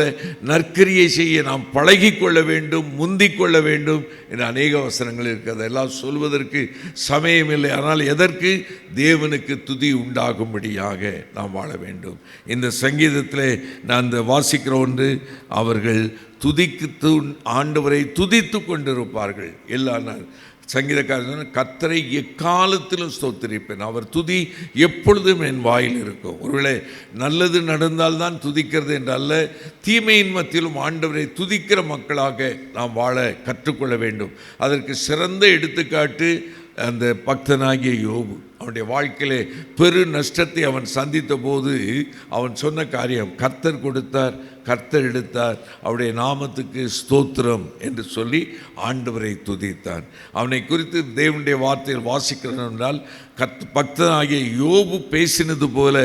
நற்கிரியை செய்ய நாம் பழகி கொள்ள வேண்டும், முந்திக் கொள்ள வேண்டும் என்ற அநேக வசனங்கள் இருக்கிறது. எல்லாம் சொல்வதற்கு சமயமில்லை. ஆனால் எதற்கு? தேவனுக்கு துதி உண்டாகும்படியாக நாம் வாழ வேண்டும். இந்த சங்கீதத்தில் நான் இந்த வாசிக்கிற ஒன்று, அவர்கள் ஆண்டவரை துதித்து கொண்டிருப்பார்கள். எல்லா நாள் சங்கீதக்காரன் கர்த்தரை எக்காலத்திலும் ஸ்தோத்திரிப்பேன், அவர் துதி எப்பொழுதும் என் வாயில் இருக்கும். ஒருவேளை நல்லது நடந்தால்தான் துதிக்கிறது என்றல்ல, தீமையின் மத்தியிலும் ஆண்டவரை துதிக்கிற மக்களாக நாம் வாழ கற்றுக்கொள்ள வேண்டும். அதற்கு சிறந்த எடுத்துக்காட்டு அந்த பக்தனாகிய யோபு. அவனுடைய வாழ்க்கையிலே பெரு நஷ்டத்தை அவன் சந்தித்த போது அவன் சொன்ன காரியம், கர்த்தர் கொடுத்தார், கர்த்தர் எடுத்தார், அவருடைய நாமத்துக்கு ஸ்தோத்திரம் என்று சொல்லி ஆண்டவரை துதித்தான். அவனை குறித்து தேவனுடைய வார்த்தையில் வாசிக்கிறோம் என்றால், பக்தனாகிய யோபு பேசினது போல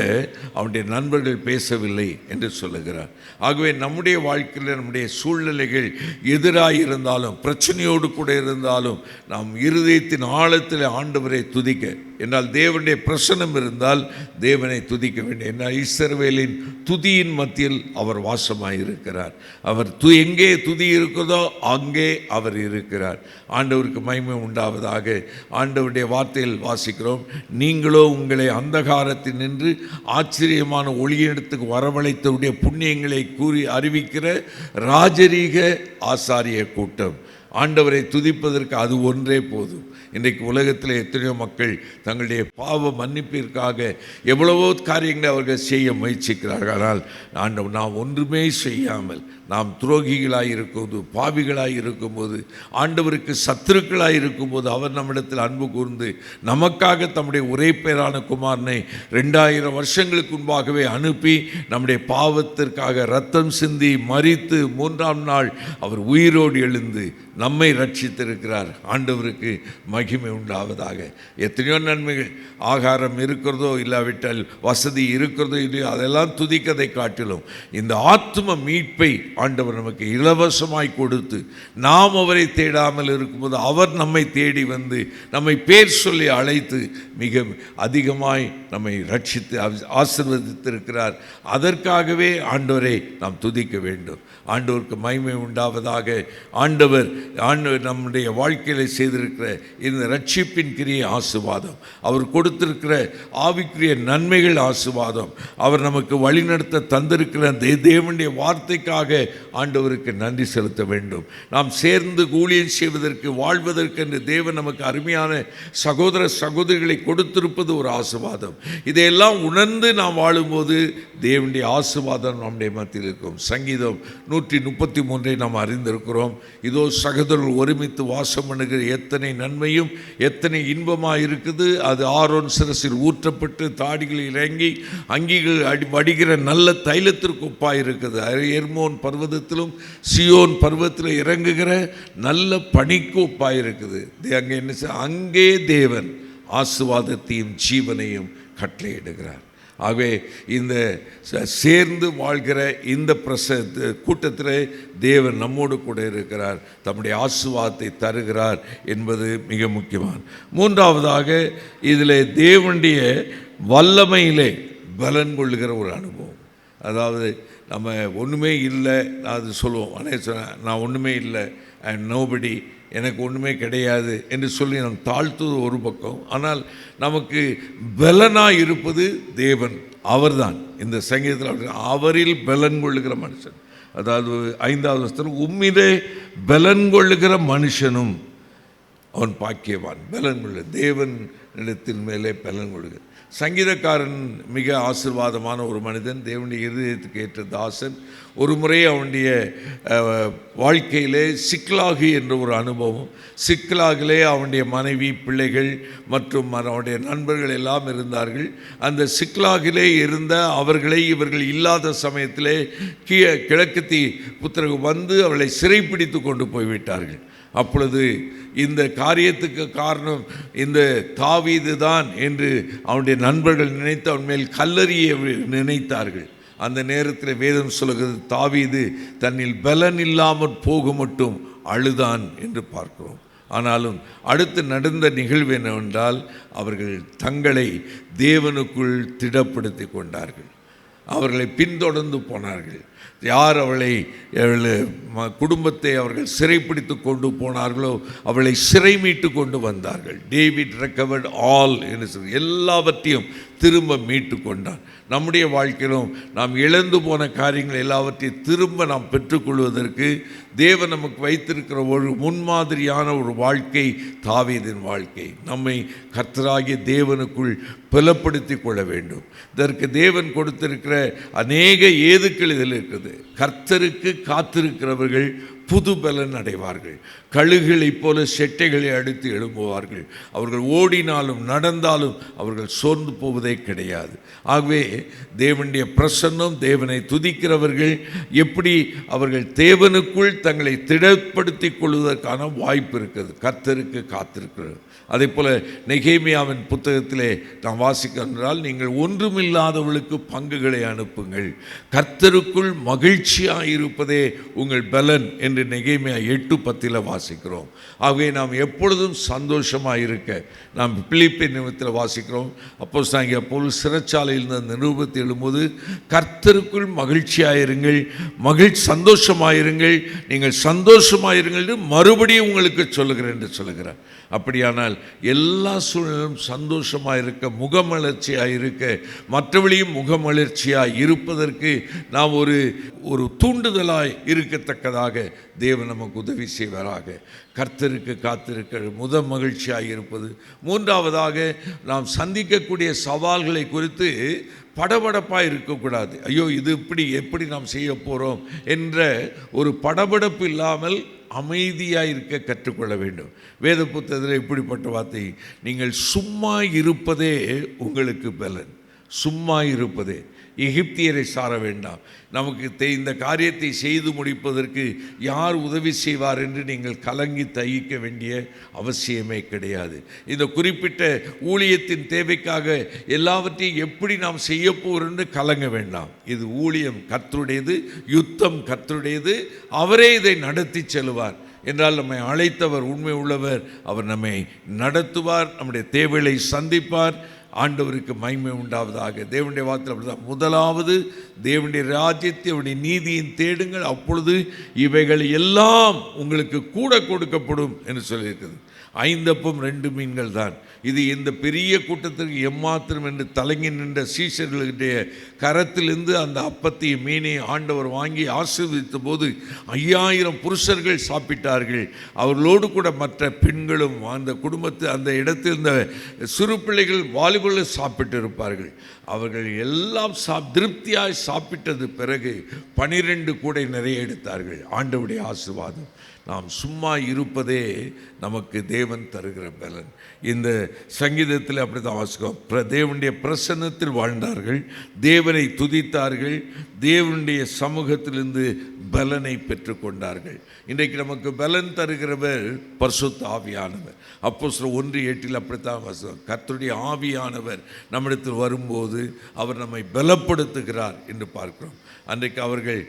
அவனுடைய நண்பர்கள் பேசவில்லை என்று சொல்லுகிறார். ஆகவே நம்முடைய வாழ்க்கையில் நம்முடைய சூழ்நிலைகள் எதிராக இருந்தாலும், பிரச்சனையோடு கூட இருந்தாலும், நாம் இருதயத்தின் ஆழத்தில் ஆண்டவரை துதிக்க என்றால், தேவனுடைய பிரசன்னம் இருந்தால் தேவனை துதிக்க வேண்டும். என்றால் இஸ்ரவேலின் துதியின் மத்தியில் அவர் வாசமாயிருக்கிறார். அவர் எங்கே துதி இருக்கிறதோ அங்கே அவர் இருக்கிறார். ஆண்டவருக்கு மகிமை உண்டாவதாக. ஆண்டவருடைய வார்த்தையில் வாசிக்கிறோம், நீங்களோ உங்களை அந்தகாரத்தில் நின்று ஆச்சரியமான ஒளியிடத்துக்கு வரவழைத்தவுடைய புண்ணியங்களை கூறி அறிவிக்கிற ராஜரீக ஆசாரிய கூட்டம். ஆண்டவரை துதிப்பதற்கு அது ஒன்றே போதும். இன்றைக்கு உலகத்தில் எத்தனையோ மக்கள் தங்களுடைய பாவ மன்னிப்பிற்காக எவ்வளவோ காரியங்களை அவர்கள் செய்ய முயற்சிக்கிறார்கள். ஆனால் ஆண்டவர் நாம் ஒன்றுமே செய்யாமல் நாம் துரோகிகளாய் இருக்கும்போது, பாவிகளாய் இருக்கும்போது, ஆண்டவருக்கு சத்துருக்களாய் இருக்கும்போது அவர் நம்மிடத்தில் அன்பு கூர்ந்து நமக்காக தம்முடைய ஒரே பேரான குமாரனை 2000 வருஷங்களுக்கு முன்பாகவே அனுப்பி நம்முடைய பாவத்திற்காக இரத்தம் சிந்தி மரித்து 3ஆம் நாள் அவர் உயிரோடு எழுந்து நம்மை ரட்சித்திருக்கிறார். ஆண்டவருக்கு மகிமை உண்டாவதாக. எத்தனையோ நன்மைகள், ஆகாரம் இருக்கிறதோ இல்லாவிட்டால் வசதி இருக்கிறதோ இல்லையோ, அதெல்லாம் துதிக்கதை காட்டிலும் இந்த ஆத்தும மீட்பை ஆண்டவர் நமக்கு இலவசமாய் கொடுத்து நாம் அவரை தேடாமல் இருக்கும்போது அவர் நம்மை தேடி வந்து நம்மை பேர் சொல்லி அழைத்து மிக அதிகமாய் நம்மை ரட்சித்து ஆசீர்வதித்திருக்கிறார். அதற்காகவே ஆண்டவரை நாம் துதிக்க வேண்டும். ஆண்டவருக்கு மகிமை உண்டாவதாக. ஆண்டவர் நம்முடைய வாழ்க்கையில் செய்திருக்கிற இந்த ரட்சிப்பின் கிரிய ஆசீர்வாதம், அவர் கொடுத்திருக்கிற ஆவிக்குரிய நன்மைகள் ஆசீர்வாதம், அவர் நமக்கு வழிநடத்த தந்திருக்கிற தேவனுடைய வார்த்தைக்காக ஆண்டவருக்கு நன்றி செலுத்த வேண்டும். நாம் சேர்ந்து ஊழியம் செய்வதற்கு, வாழ்வதற்கு என்று தேவன் நமக்கு அருமையான சகோதர சகோதரிகளை கொடுத்திருப்பது ஒரு ஆசீர்வாதம். இதையெல்லாம் உணர்ந்து நாம் வாழும்போது தேவனுடைய ஆசீர்வாதம் நம்முடைய மத்தியில் இருக்கும். சங்கீதம் 133 நாம் அறிந்திருக்கிறோம். இதோ சகோதரர்கள் ஒருமித்து வாசம் பண்ணுகிற எத்தனை நன்மையும் எத்தனை இன்பமாக இருக்குது. அது ஆரோன் சிரசில் ஊற்றப்பட்டு தாடிகளில் இறங்கி அங்கிகள் வடிகிற நல்ல தைலத்திற்கு ஒப்பாக இருக்குது. எர்மோன் பர்வதத்திலும் சியோன் பர்வதத்தில் இறங்குகிற நல்ல பனிக்கு ஒப்பாக இருக்குது. அங்கே என்ன, அங்கே தேவன் ஆசீர்வாதத்தையும் ஜீவனையும் கட்டளையிடுகிறார். ஆகவே இந்த சேர்ந்து வாழ்கிற இந்த கூட்டத்தில் தேவன் நம்மோடு கூட இருக்கிறார், தம்முடைய ஆசீர்வாதத்தை தருகிறார் என்பது மிக முக்கியமான. மூன்றாவதாக இதில் தேவனுடைய வல்லமையிலே பலன் கொள்ளுகிற ஒரு அனுபவம். அதாவது நம்ம ஒன்றுமே இல்லை, அது சொல்லுவோம், நான் ஒன்றுமே இல்லை, அண்ட் நோபடி, எனக்கு ஒன்றுமே கிடையாது என்று சொல்லி நாம் தாழ்த்துவது ஒரு பக்கம். ஆனால் நமக்கு பலனாக இருப்பது தேவன், அவர்தான். இந்த சங்கீதத்தில் அவரில் பலன் கொள்ளுகிற மனுஷன், அதாவது 5வது வசனம், உம்மிலே பலன் கொள்ளுகிற மனுஷனும் அவன் பாக்கியவான். பலன் கொள்ளு, தேவன் இடத்தின் மேலே பலன் கொள்ளுகிற சங்கீதக்காரன் மிக ஆசீர்வாதமான ஒரு மனிதன், தேவனுடைய இருதயத்துக்கு ஏற்ற தாசன். ஒரு முறை அவனுடைய வாழ்க்கையிலே சிக்லாகு என்ற ஒரு அனுபவம். சிக்லாகிலே அவனுடைய மனைவி, பிள்ளைகள் மற்றும் அவனுடைய நண்பர்கள் எல்லாம் இருந்தார்கள். அந்த சிக்லாகிலே இருந்த அவர்களை இவர்கள் இல்லாத சமயத்திலே கிழக்கு புத்திரகு வந்து அவளை சிறைப்பிடித்து கொண்டு போய்விட்டார்கள். அப்பொழுது இந்த காரியத்துக்கு காரணம் இந்த தாவீது தான் என்று அவனுடைய நண்பர்கள் நினைத்து அவன் மேல் கல்லறிய நினைத்தார்கள். அந்த நேரத்தில் வேதம் சொல்லுகிறது, தாவீது தன்னில் பலன் இல்லாமல் போக மட்டும் அழுதான் என்று பார்க்கிறோம். ஆனாலும் அடுத்து நடந்த நிகழ்வு என்னவென்றால், அவர்கள் தங்களை தேவனுக்குள் திடப்படுத்தி கொண்டார்கள். அவர்களை பின்தொடர்ந்து போனார்கள். யார் அவளை குடும்பத்தை அவர்கள் சிறைப்பிடித்து கொண்டு போனார்களோ அவளை சிறை மீட்டு கொண்டு வந்தார்கள். டேவிட் ரெக்கவர்ட் ஆல் என்று சொல்லி எல்லாவற்றையும் திரும்ப மீட்டு கொண்டான். நம்முடைய வாழ்க்கையிலும் நாம் இழந்து போன காரியங்கள் எல்லாவற்றையும் திரும்ப நாம் பெற்றுக்கொள்வதற்கு தேவன் நமக்கு வைத்திருக்கிற ஒரு முன்மாதிரியான ஒரு வாழ்க்கை தாவீதின் வாழ்க்கை. நம்மை கர்த்தராகிய தேவனுக்குள் பலப்படுத்தி கொள்ள வேண்டும். இதற்கு தேவன் கொடுத்திருக்கிற அநேக ஏதுக்கள் இதில் இருக்குது. கர்த்தருக்கு காத்திருக்கிறவர்கள் புது பலன் அடைவார்கள். கழுகுகளைப் போல செட்டைகளை அடித்து எழும்புவார்கள். அவர்கள் ஓடினாலும் நடந்தாலும் அவர்கள் சோர்ந்து போவதே கிடையாது. ஆகவே தேவனுடைய பிரசன்னம், தேவனை துதிக்கிறவர்கள் எப்படி அவர்கள் தேவனுக்குள் தங்களை திடப்படுத்தி கொள்வதற்கான வாய்ப்பு இருக்குது. கர்த்தருக்கு காத்திருக்கிறது. அதே போல் நெகேமியாவின் புத்தகத்திலே நாம் வாசிக்கின்றால், நீங்கள் ஒன்றுமில்லாதவர்களுக்கு பங்குகளை அனுப்புங்கள், கர்த்தருக்குள் மகிழ்ச்சியாக இருப்பதே உங்கள் பலன் என்று நெகேமியா 8:10 வாசிக்கிறோம். ஆகவே நாம் எப்பொழுதும் சந்தோஷமாக இருக்க நாம் பிலிப்பியர் நிமிடத்தில் வாசிக்கிறோம். அப்போஸ்தலனாகிய பவுல் சிறைச்சாலையில் இருந்த நிருபத்தை எழும்போது, கர்த்தருக்குள் மகிழ்ச்சியாயிருங்கள், சந்தோஷமாயிருங்கள், நீங்கள் சந்தோஷமாயிருங்கள் என்று மறுபடியும் உங்களுக்கு சொல்லுகிறேன் என்று சொல்லுகிறார். அப்படியானால் எல்லா சூழலும் சந்தோஷமாக இருக்க, முகமலர்ச்சியாக இருக்க, மற்றவழியும் முகமலர்ச்சியாக இருப்பதற்கு நாம் ஒரு தூண்டுதலாய் இருக்கத்தக்கதாக தேவன் நமக்கு உதவி செய்வாராக. கர்த்தருக்கு காத்திருக்க மகிழ்ச்சியாக இருப்பது. மூன்றாவதாக, நாம் சந்திக்கக்கூடிய சவால்களை குறித்து படபடப்பாக இருக்கக்கூடாது. ஐயோ இது எப்படி நாம் செய்ய போகிறோம் என்ற ஒரு படபடப்பு இல்லாமல் அமைதியாக இருக்க கற்றுக்கொள்ள வேண்டும். வேத புத்தகத்தில் இப்படிப்பட்ட வார்த்தை, நீங்கள் சும்மா இருப்பதே உங்களுக்கு பலன். சும்மா இருப்பதே. எகிப்தியரை சார வேண்டாம். நமக்கு இந்த காரியத்தை செய்து முடிப்பதற்கு யார் உதவி செய்வார் என்று நீங்கள் கலங்கி தயிக்க வேண்டிய அவசியமே கிடையாது. இந்த குறிப்பிட்ட ஊழியத்தின் தேவைக்காக எல்லாவற்றையும் எப்படி நாம் செய்ய போகிறோம் என்று கலங்க வேண்டாம். இது ஊழியம் கர்த்தருடையது, யுத்தம் கர்த்தருடையது. அவரே இதை நடத்தி செல்வார் என்றால் நம்மை அழைத்தவர் உண்மை உள்ளவர். அவர் நம்மை நடத்துவார், நம்முடைய தேவைகளை சந்திப்பார். ஆண்டவருக்கு மகிமை உண்டாவதாக. தேவனுடைய வார்த்தை அப்படிதான். முதலாவது தேவனுடைய ராஜ்யத்தை, அவருடைய நீதியின் தேடுங்கள், அப்பொழுது இவைகள் எல்லாம் உங்களுக்கு கூட கொடுக்கப்படும் என்று சொல்லியிருக்குது. 5 அப்பம் 2 மீன்கள் தான். இது இந்த பெரிய கூட்டத்திற்கு எம்மாத்திரம் என்று தலங்கி நின்ற சீஷர்களுடைய கரத்திலிருந்து அந்த அப்பத்தையும் மீனையும் ஆண்டவர் வாங்கி ஆசீர்வதித்த போது 5000 புருஷர்கள் சாப்பிட்டார்கள். அவர்களோடு கூட மற்ற பெண்களும் அந்த குடும்பத்து அந்த இடத்தில் இருந்த சிறு பிள்ளைகள் வாலிபர்கள் சாப்பிட்டு இருப்பார்கள். அவர்கள் எல்லாம் திருப்தியாய் சாப்பிட்டது பிறகு 12 கூடை நிறைய எடுத்தார்கள். ஆண்டவருடைய ஆசீர்வாதம். நாம் சும்மா இருப்பதே நமக்கு தேவன் தருகிற பலன். இந்த சங்கீதத்தில் அப்படி தான் வாசிக்கிறோம். தேவனுடைய பிரசன்னத்தில் வாழ்ந்தார்கள், தேவனை துதித்தார்கள், தேவனுடைய சமூகத்திலிருந்து பலனை பெற்றுக்கொண்டார்கள். இன்றைக்கு நமக்கு பலன் தருகிறவர் பரிசுத்த ஆவியானவர். அப்போஸ்தலர் 1:8 அப்படித்தான் வாசிக்கிறோம். கர்த்தருடைய ஆவியானவர் நம்மிடத்தில் வரும்போது அவர் நம்மை பலப்படுத்துகிறார் என்று பார்க்கிறோம். அன்றைக்கு அவர்கள்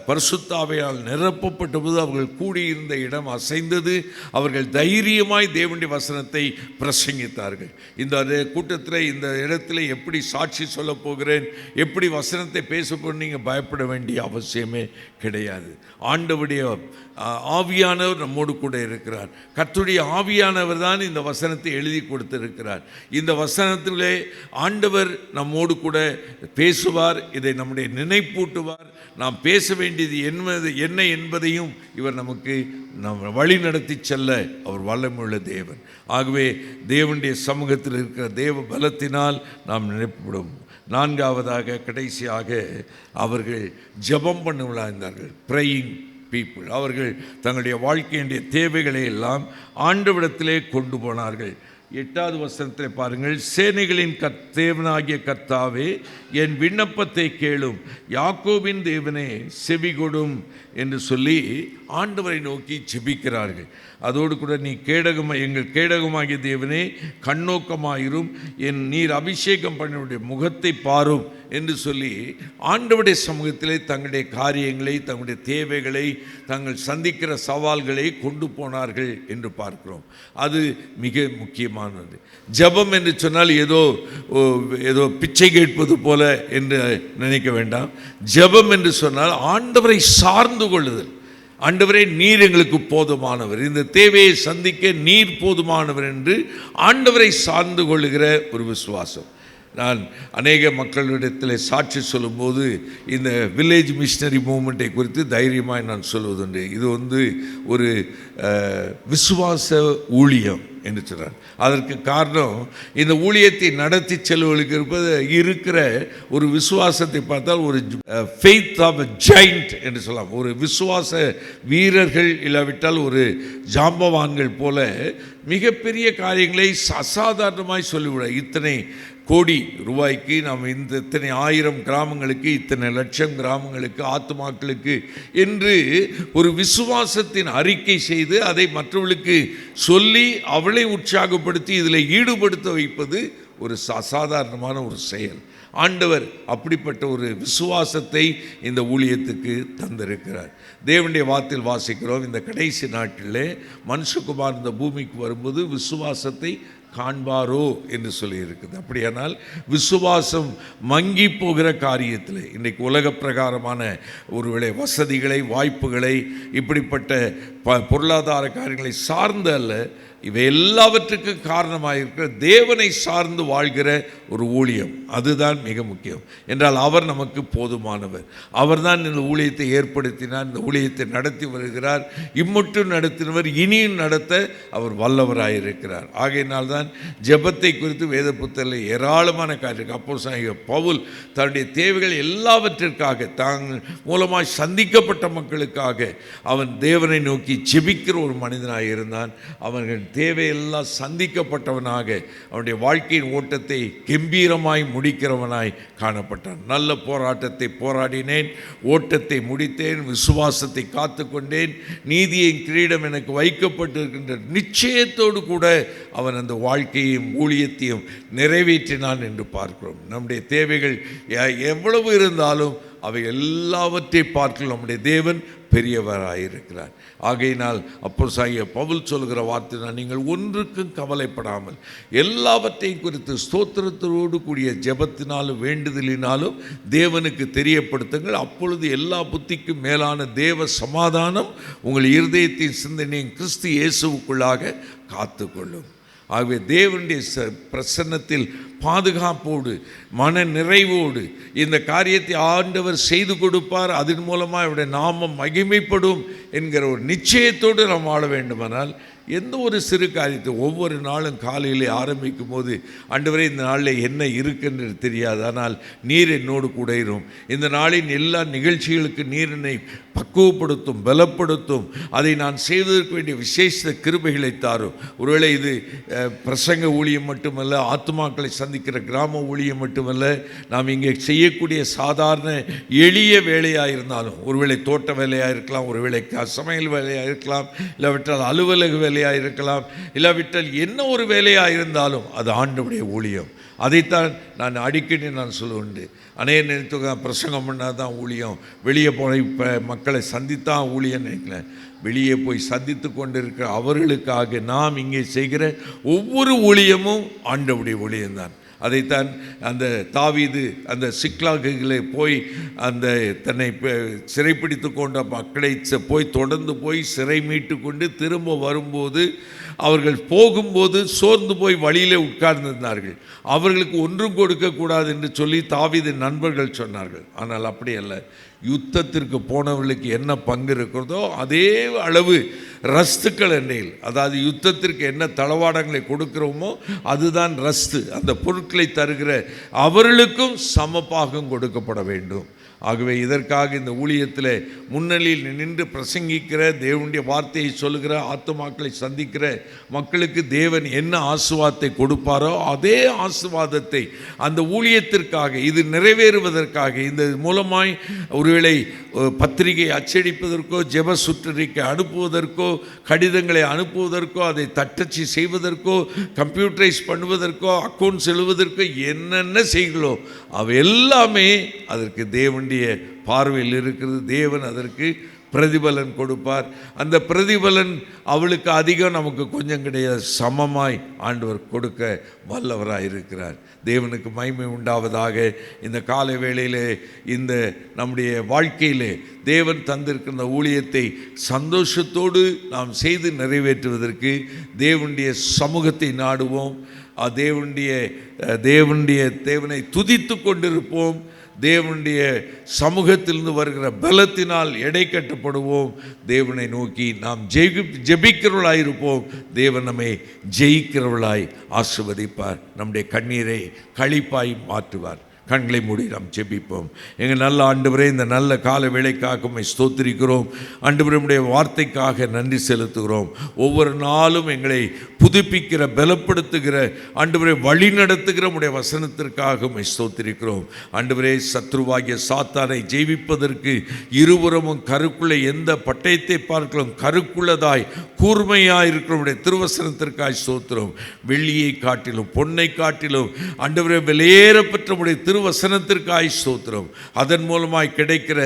பரிசுத்த ஆவியால் நிரப்பப்பட்ட போது அவர்கள் கூடியிருந்த இடம் அசைந்தது. அவர்கள் தைரியமாய் தேவனுடைய வசனத்தை பிரசங்கித்தார்கள். இந்த கூட்டத்தில் இந்த இடத்துல எப்படி சாட்சி சொல்ல போகிறேன், எப்படி வசனத்தை பேச போகிறேன், நீங்கள் பயப்பட வேண்டிய அவசியமே கிடையாது. ஆண்டவருடைய ஆவியானவர் நம்மோடு கூட இருக்கிறார். கர்த்தருடைய ஆவியானவர் தான் இந்த வசனத்தை எழுதி கொடுத்திருக்கிறார். இந்த வசனத்திலே ஆண்டவர் நம்மோடு கூட பேசுவார். இதை நம்முடைய நினைப்பூட்டுவார். நாம் பேச வேண்டியது என்ன என்பதையும் இவர் நமக்கு வழி நடத்தி செல்ல அவர் வல்லமையுள்ள தேவன். ஆகவே தேவனுடைய சமூகத்தில் இருக்கிற தேவ பலத்தினால் நாம் நினைப்படும். 4ஆவதாக கடைசியாக அவர்கள் ஜெபம் பண்ணுவதார்கள். Praying people. அவர்கள் தங்களுடைய வாழ்க்கையுடைய தேவைகளை எல்லாம் ஆண்டவரிடத்திலே கொண்டு போனார்கள். 8வது வசனத்தில் பாருங்கள். சேனைகளின் தேவனாகிய கர்த்தாவே, என் விண்ணப்பத்தை கேளும், யாக்கோபின் தேவனே செவிகொடும் என்று சொல்லி ஆண்டவரை நோக்கி ஜெபிக்கிறார்கள். அதோடு கூட எங்கள் கேடகமாகிய தேவனே கண்ணோக்கமாயிரும், நீர் அபிஷேகம் பண்ணினுடைய முகத்தை பாரும் என்று சொல்லி ஆண்டவருடைய சமூகத்திலே தங்களுடைய காரியங்களை, தங்களுடைய தேவைகளை, தங்கள் சந்திக்கிற சவால்களை கொண்டு போனார்கள் என்று பார்க்கிறோம். அது மிக முக்கியமானது. ஜெபம் என்று சொன்னால் ஏதோ பிச்சை கேட்பது போல என்று நினைக்க வேண்டாம். ஜெபம் என்று சொன்னால் ஆண்டவரை சார்ந்து கொள்ளுதல். ஆண்டவரே, நீர் எங்களுக்கு போதுமானவர், இந்த தேவையை சந்திக்க நீர் போதுமானவர் என்று ஆண்டவரை சார்ந்து கொள்ளுகிற ஒரு விசுவாசம். நான் அநேக மக்களிடத்தில் சாட்சி சொல்லும்போது இந்த வில்லேஜ் மிஷனரி மூவ்மெண்ட்டை குறித்து தைரியமாக நான் சொல்வதுண்டு. இது ஒரு விசுவாச ஊழியம் என்று சொல்கிறார். அதற்கு காரணம், இந்த ஊழியத்தை நடத்தி செல்வர்களுக்கு இருக்கிற ஒரு விசுவாசத்தை பார்த்தால் ஒரு ஃபெய்த் ஆஃப் அ ஜெயண்ட் என்று சொல்லலாம். ஒரு விசுவாச வீரர்கள், இல்லாவிட்டால் ஒரு ஜாம்பவான்கள் போல மிகப்பெரிய காரியங்களை அசாதாரணமாய் சொல்லிவிட. இத்தனை கோடி ரூபாய்க்கு நாம் இத்தனை 1000 கிராமங்களுக்கு, இத்தனை லட்சம் கிராமங்களுக்கு, ஆத்துமாக்களுக்கு என்று ஒரு விசுவாசத்தின் அறிக்கை செய்து அதை மற்றவர்களுக்கு சொல்லி அவளை உற்சாகப்படுத்தி இதில் ஈடுபடுத்த வைப்பது ஒரு அசாதாரணமான ஒரு செயல். ஆண்டவர் அப்படிப்பட்ட ஒரு விசுவாசத்தை இந்த ஊழியத்துக்கு தந்திருக்கிறார். தேவனுடைய வார்த்தையில் வாசிக்கிறோம், இந்த கடைசி நாட்டிலே மனுஷகுமார் இந்த பூமிக்கு வரும்போது விசுவாசத்தை காண்பாரோ என்று சொல்லியிருக்குது. அப்படியானால் விசுவாசம் மங்கி போகிற காரியத்தில் இன்றைக்கு உலக பிரகாரமான ஒருவேளை வசதிகளை, வாய்ப்புகளை, இப்படிப்பட்ட பொருளாதார காரியங்களை சார்ந்து அல்ல, இவை எல்லாவற்றுக்கும் காரணமாக இருக்கிற தேவனை சார்ந்து வாழ்கிற ஒரு ஊழியம், அதுதான் மிக முக்கியம். என்றால் அவர் நமக்கு போதுமானவர். அவர்தான் இந்த ஊழியத்தை ஏற்படுத்தினார், இந்த ஊழியத்தை நடத்தி வருகிறார். இம்மட்டும் நடத்தினவர், இனியும் நடத்த அவர் வல்லவராயிருக்கிறார். ஆகையினால்தான் ஜெபத்தை குறித்து வேத புத்தகத்தில் ஏராளமான காரியம். அப்போஸ்தலனாகிய பவுல் தன்னுடைய தேவைகள் எல்லாவற்றிற்காக, தாங்கள் மூலமாக சந்திக்கப்பட்ட மக்களுக்காக அவன் தேவனை நோக்கி ஜெபிக்கிற ஒரு மனிதனாக இருந்தான். அவர்கள் தேவையெல்லாம் சந்திக்கப்பட்டவனாக அவனுடைய வாழ்க்கையின் ஓட்டத்தை கம்பீரமாய் முடிக்கிறவனாய் காணப்பட்டான். நல்ல போராட்டத்தை போராடினேன், ஓட்டத்தை முடித்தேன், விசுவாசத்தை காத்து கொண்டேன், நீதியின் கிரீடம் எனக்கு வைக்கப்பட்டிருக்கின்ற நிச்சயத்தோடு கூட அவன் அந்த வாழ்க்கையையும் ஊழியத்தையும் நிறைவேற்றினான் என்று பார்க்கிறோம். நம்முடைய தேவைகள் எவ்வளவு இருந்தாலும் அவை எல்லாவற்றை பார்க்கலாம் நம்முடைய தேவன் பெரியவராயிருக்கிறார். ஆகையினால் அப்போஸ்தலனாகிய பவுல் சொல்கிற வார்த்தை, நீங்கள் ஒன்றுக்கும் கவலைப்படாமல் எல்லாவற்றையும் குறித்து ஸ்தோத்திரத்தோடு கூடிய ஜெபத்தினாலும் வேண்டுதலினாலும் தேவனுக்கு தெரியப்படுத்துங்கள். அப்பொழுது எல்லா புத்திக்கும் மேலான தேவ சமாதானம் உங்கள் இருதயத்தின் சிந்தனையும் கிறிஸ்து இயேசுவுக்குள்ளாக காத்துக்கொள்ளும். ஆகவே தேவனுடைய பிரசன்னத்தில் பாதுகாப்போடு மன நிறைவோடு இந்த காரியத்தை ஆண்டவர் செய்து கொடுப்பார், அதன் மூலமாக அவருடைய நாமம் மகிமைப்படும் என்கிற ஒரு நிச்சயத்தோடு நாம் வாழ வேண்டுமானால் எந்த ஒரு சிறு காரியத்தை ஒவ்வொரு நாளும் காலையிலே ஆரம்பிக்கும் போது, ஆண்டவரே இந்த நாளில் என்ன இருக்குன்னு தெரியாது, ஆனால் நீர் என்னோடு கூட இரும், இந்த நாளின் எல்லா நிகழ்ச்சிகளுக்கு நீர் என்னை பக்குவப்படுத்தும், பலப்படுத்தும், அதை நான் செய்வதற்கு வேண்டிய விசேஷ கிருபைகளை தாரும். ஒருவேளை இது பிரசங்க ஊழியம் மட்டுமல்ல, ஆத்துமாக்களை சந்திக்கிற கிராம ஊழியம் மட்டுமல்ல, நாம் இங்கே செய்யக்கூடிய சாதாரண எளிய வேலையாக இருந்தாலும், ஒருவேளை தோட்ட வேலையாக இருக்கலாம், ஒருவேளை சமையல் வேலையாக இருக்கலாம், இல்லாவிட்டால் அலுவலக வேலையாக இருக்கலாம், இல்லாவிட்டால் என்ன ஒரு வேலையாக இருந்தாலும் அது ஆண்டவருடைய ஊழியம். அதைத்தான் நான் அடிக்கடி நான் சொல்லுவேன். அநேக நினைத்து பிரசங்கம் பண்ணால் தான் ஊழியம், வெளியே போய் இப்போ மக்களை சந்தித்தான் ஊழியம் நினைக்கிறேன். வெளியே போய் சந்தித்து கொண்டிருக்கிற அவர்களுக்காக நாம் இங்கே செய்கிற ஒவ்வொரு ஊழியமும் ஆண்டவருடைய ஊழியம்தான். அதைத்தான் அந்த தாவீது அந்த சிக்லாகுகளை போய் அந்த தன்னை சிறைப்பிடித்து கொண்ட மக்களை போய் தொடர்ந்து போய் சிறை மீட்டு கொண்டு திரும்ப வரும்போது, அவர்கள் போகும்போது சோர்ந்து போய் வழியிலே உட்கார்ந்திருந்தார்கள். அவர்களுக்கு ஒன்றும் கொடுக்கக்கூடாது என்று சொல்லி தாவீதின் நண்பர்கள் சொன்னார்கள். ஆனால் அப்படி அல்ல, யுத்தத்திற்கு போனவர்களுக்கு என்ன பங்கு இருக்கிறதோ அதே அளவு ரஸ்துக்கள் எண்ணெயில், அதாவது யுத்தத்திற்கு என்ன தளவாடங்களை கொடுக்கிறோமோ அதுதான் ரஸ்து, அந்த பொருட்களை தருகிற அவர்களுக்கும் சமபாகம் கொடுக்கப்பட வேண்டும். ஆகவே இதற்காக இந்த ஊழியத்தில் முன்னணியில் நின்று பிரசங்கிக்கிற, தேவனுடைய வார்த்தையை சொல்லுகிற, ஆத்துமாக்களை சந்திக்கிற மக்களுக்கு தேவன் என்ன ஆசீர்வாதத்தை கொடுப்பாரோ அதே ஆசீர்வாதத்தை அந்த ஊழியத்திற்காக, இது நிறைவேறுவதற்காக, இந்த மூலமாய் ஒருவேளை பத்திரிகை அச்சடிப்பதற்கோ, ஜெப சுற்றறிக்கை அனுப்புவதற்கோ, கடிதங்களை அனுப்புவதற்கோ, அதை தட்டச்சு செய்வதற்கோ, கம்ப்யூட்டரைஸ் பண்ணுவதற்கோ, அக்கௌண்ட்ஸ் எழுவதற்கோ என்னென்ன செய்களோ அவை எல்லாமே அதற்கு தேவனுடைய பார்வையில் இருக்கிறது. தேவன் அதற்கு பிரதிபலன் கொடுப்பார். அந்த பிரதிபலன் அவளுக்கு அதிகம், நமக்கு கொஞ்சம் கிடையாது, சமமாய் ஆண்டவர் கொடுக்க வல்லவராக இருக்கிறார். தேவனுக்கு மகிமை உண்டாவதாக. இந்த காலை வேளையிலே இந்த நம்முடைய வாழ்க்கையிலே தேவன் தந்திருக்கிற ஊழியத்தை சந்தோஷத்தோடு நாம் செய்து நிறைவேற்றுவதற்கு தேவனுடைய சமூகத்தை நாடுவோம். தேவனை துதித்து கொண்டிருப்போம். தேவனுடைய சமூகத்திலிருந்து வருகிற பலத்தினால் எடை கட்டப்படுவோம். தேவனை நோக்கி நாம் ஜெபிக்கிறவர்களாயிருப்போம். தேவன் நம்மை ஜெயிக்கிறவர்களாய் ஆசீர்வதிப்பார். நம்முடைய கண்ணீரை களிப்பாய் மாற்றுவார். கண்களை மூடி நாம் ஜெபிப்போம். எங்கள் நல்ல ஆண்டவரே, இந்த நல்ல கால வேளைக்காக உம்மை ஸ்தோத்திரிக்கிறோம். ஆண்டவரே, உம்முடைய வார்த்தைக்காக நன்றி செலுத்துகிறோம். ஒவ்வொரு நாளும் எங்களை புதுப்பிக்கிற, பலப்படுத்துகிற, ஆண்டவரே வழி நடத்துகிற உம்முடைய வசனத்திற்காக உம்மை ஸ்தோத்திரிக்கிறோம். ஆண்டவரே, சத்ருவாகிய சாத்தானை ஜெயிப்பதற்கு இருபுறமும் கருக்குள்ள எந்த பட்டயத்தை பார்க்கலாம் கருக்குள்ளதாய் கூர்மையாய் இருக்கிற உம்முடைய திருவசனத்திற்காய் ஸ்தோத்திரம். வெள்ளியை காட்டிலும் பொன்னை காட்டிலும் ஆண்டவரே விலையேறப்பெற்ற உம்முடைய திருவசனத்திற்காய் ஸ்தோத்திரம். அதன் மூலமாய் கிடைக்கிற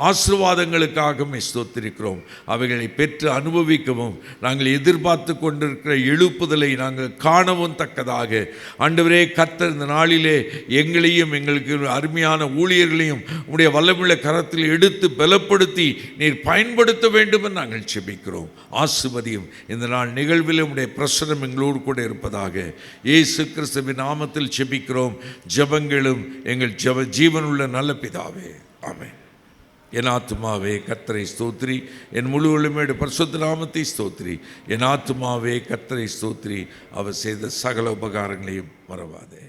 ஆசீர்வாதங்களுக்காக ஸ்தோத்திரிக்கிறோம். அவைகளை பெற்று அனுபவிக்கவும், நாங்கள் எதிர்பார்த்து கொண்டிருக்கிற எழுப்புதலை நாங்கள் காணவும் தக்கதாக ஆண்டவரே கர்த்தர் இந்த நாளிலே எங்களையும் எங்களுக்கு அருமையான ஊழியர்களையும் உடைய வல்லமுள்ள கரத்தில் எடுத்து பலப்படுத்தி நீர் பயன்படுத்த வேண்டும் என்று நாங்கள் ஜெபிக்கிறோம். ஆசீர்வதியும். இந்த நாள் நிகழ்வில் உடைய பிரசனம் எங்களோடு கூட இருப்பதாக இயேசு கிறிஸ்துவின் நாமத்தில் ஜெபிக்கிறோம். ஜெபங்களும் எங்கள் ஜீவனுள்ள நல்ல பிதாவே, ஆமென். என் ஆத்துமாவே கர்த்தரை ஸ்தோத்திரி, என் முழு உள்ளமேடு பரிசுத்த நாமத்தை ஸ்தோத்திரி. என் ஆத்துமாவே கர்த்தரை ஸ்தோத்திரி, அவர் செய்த சகல உபகாரங்களையும் மறவாதே.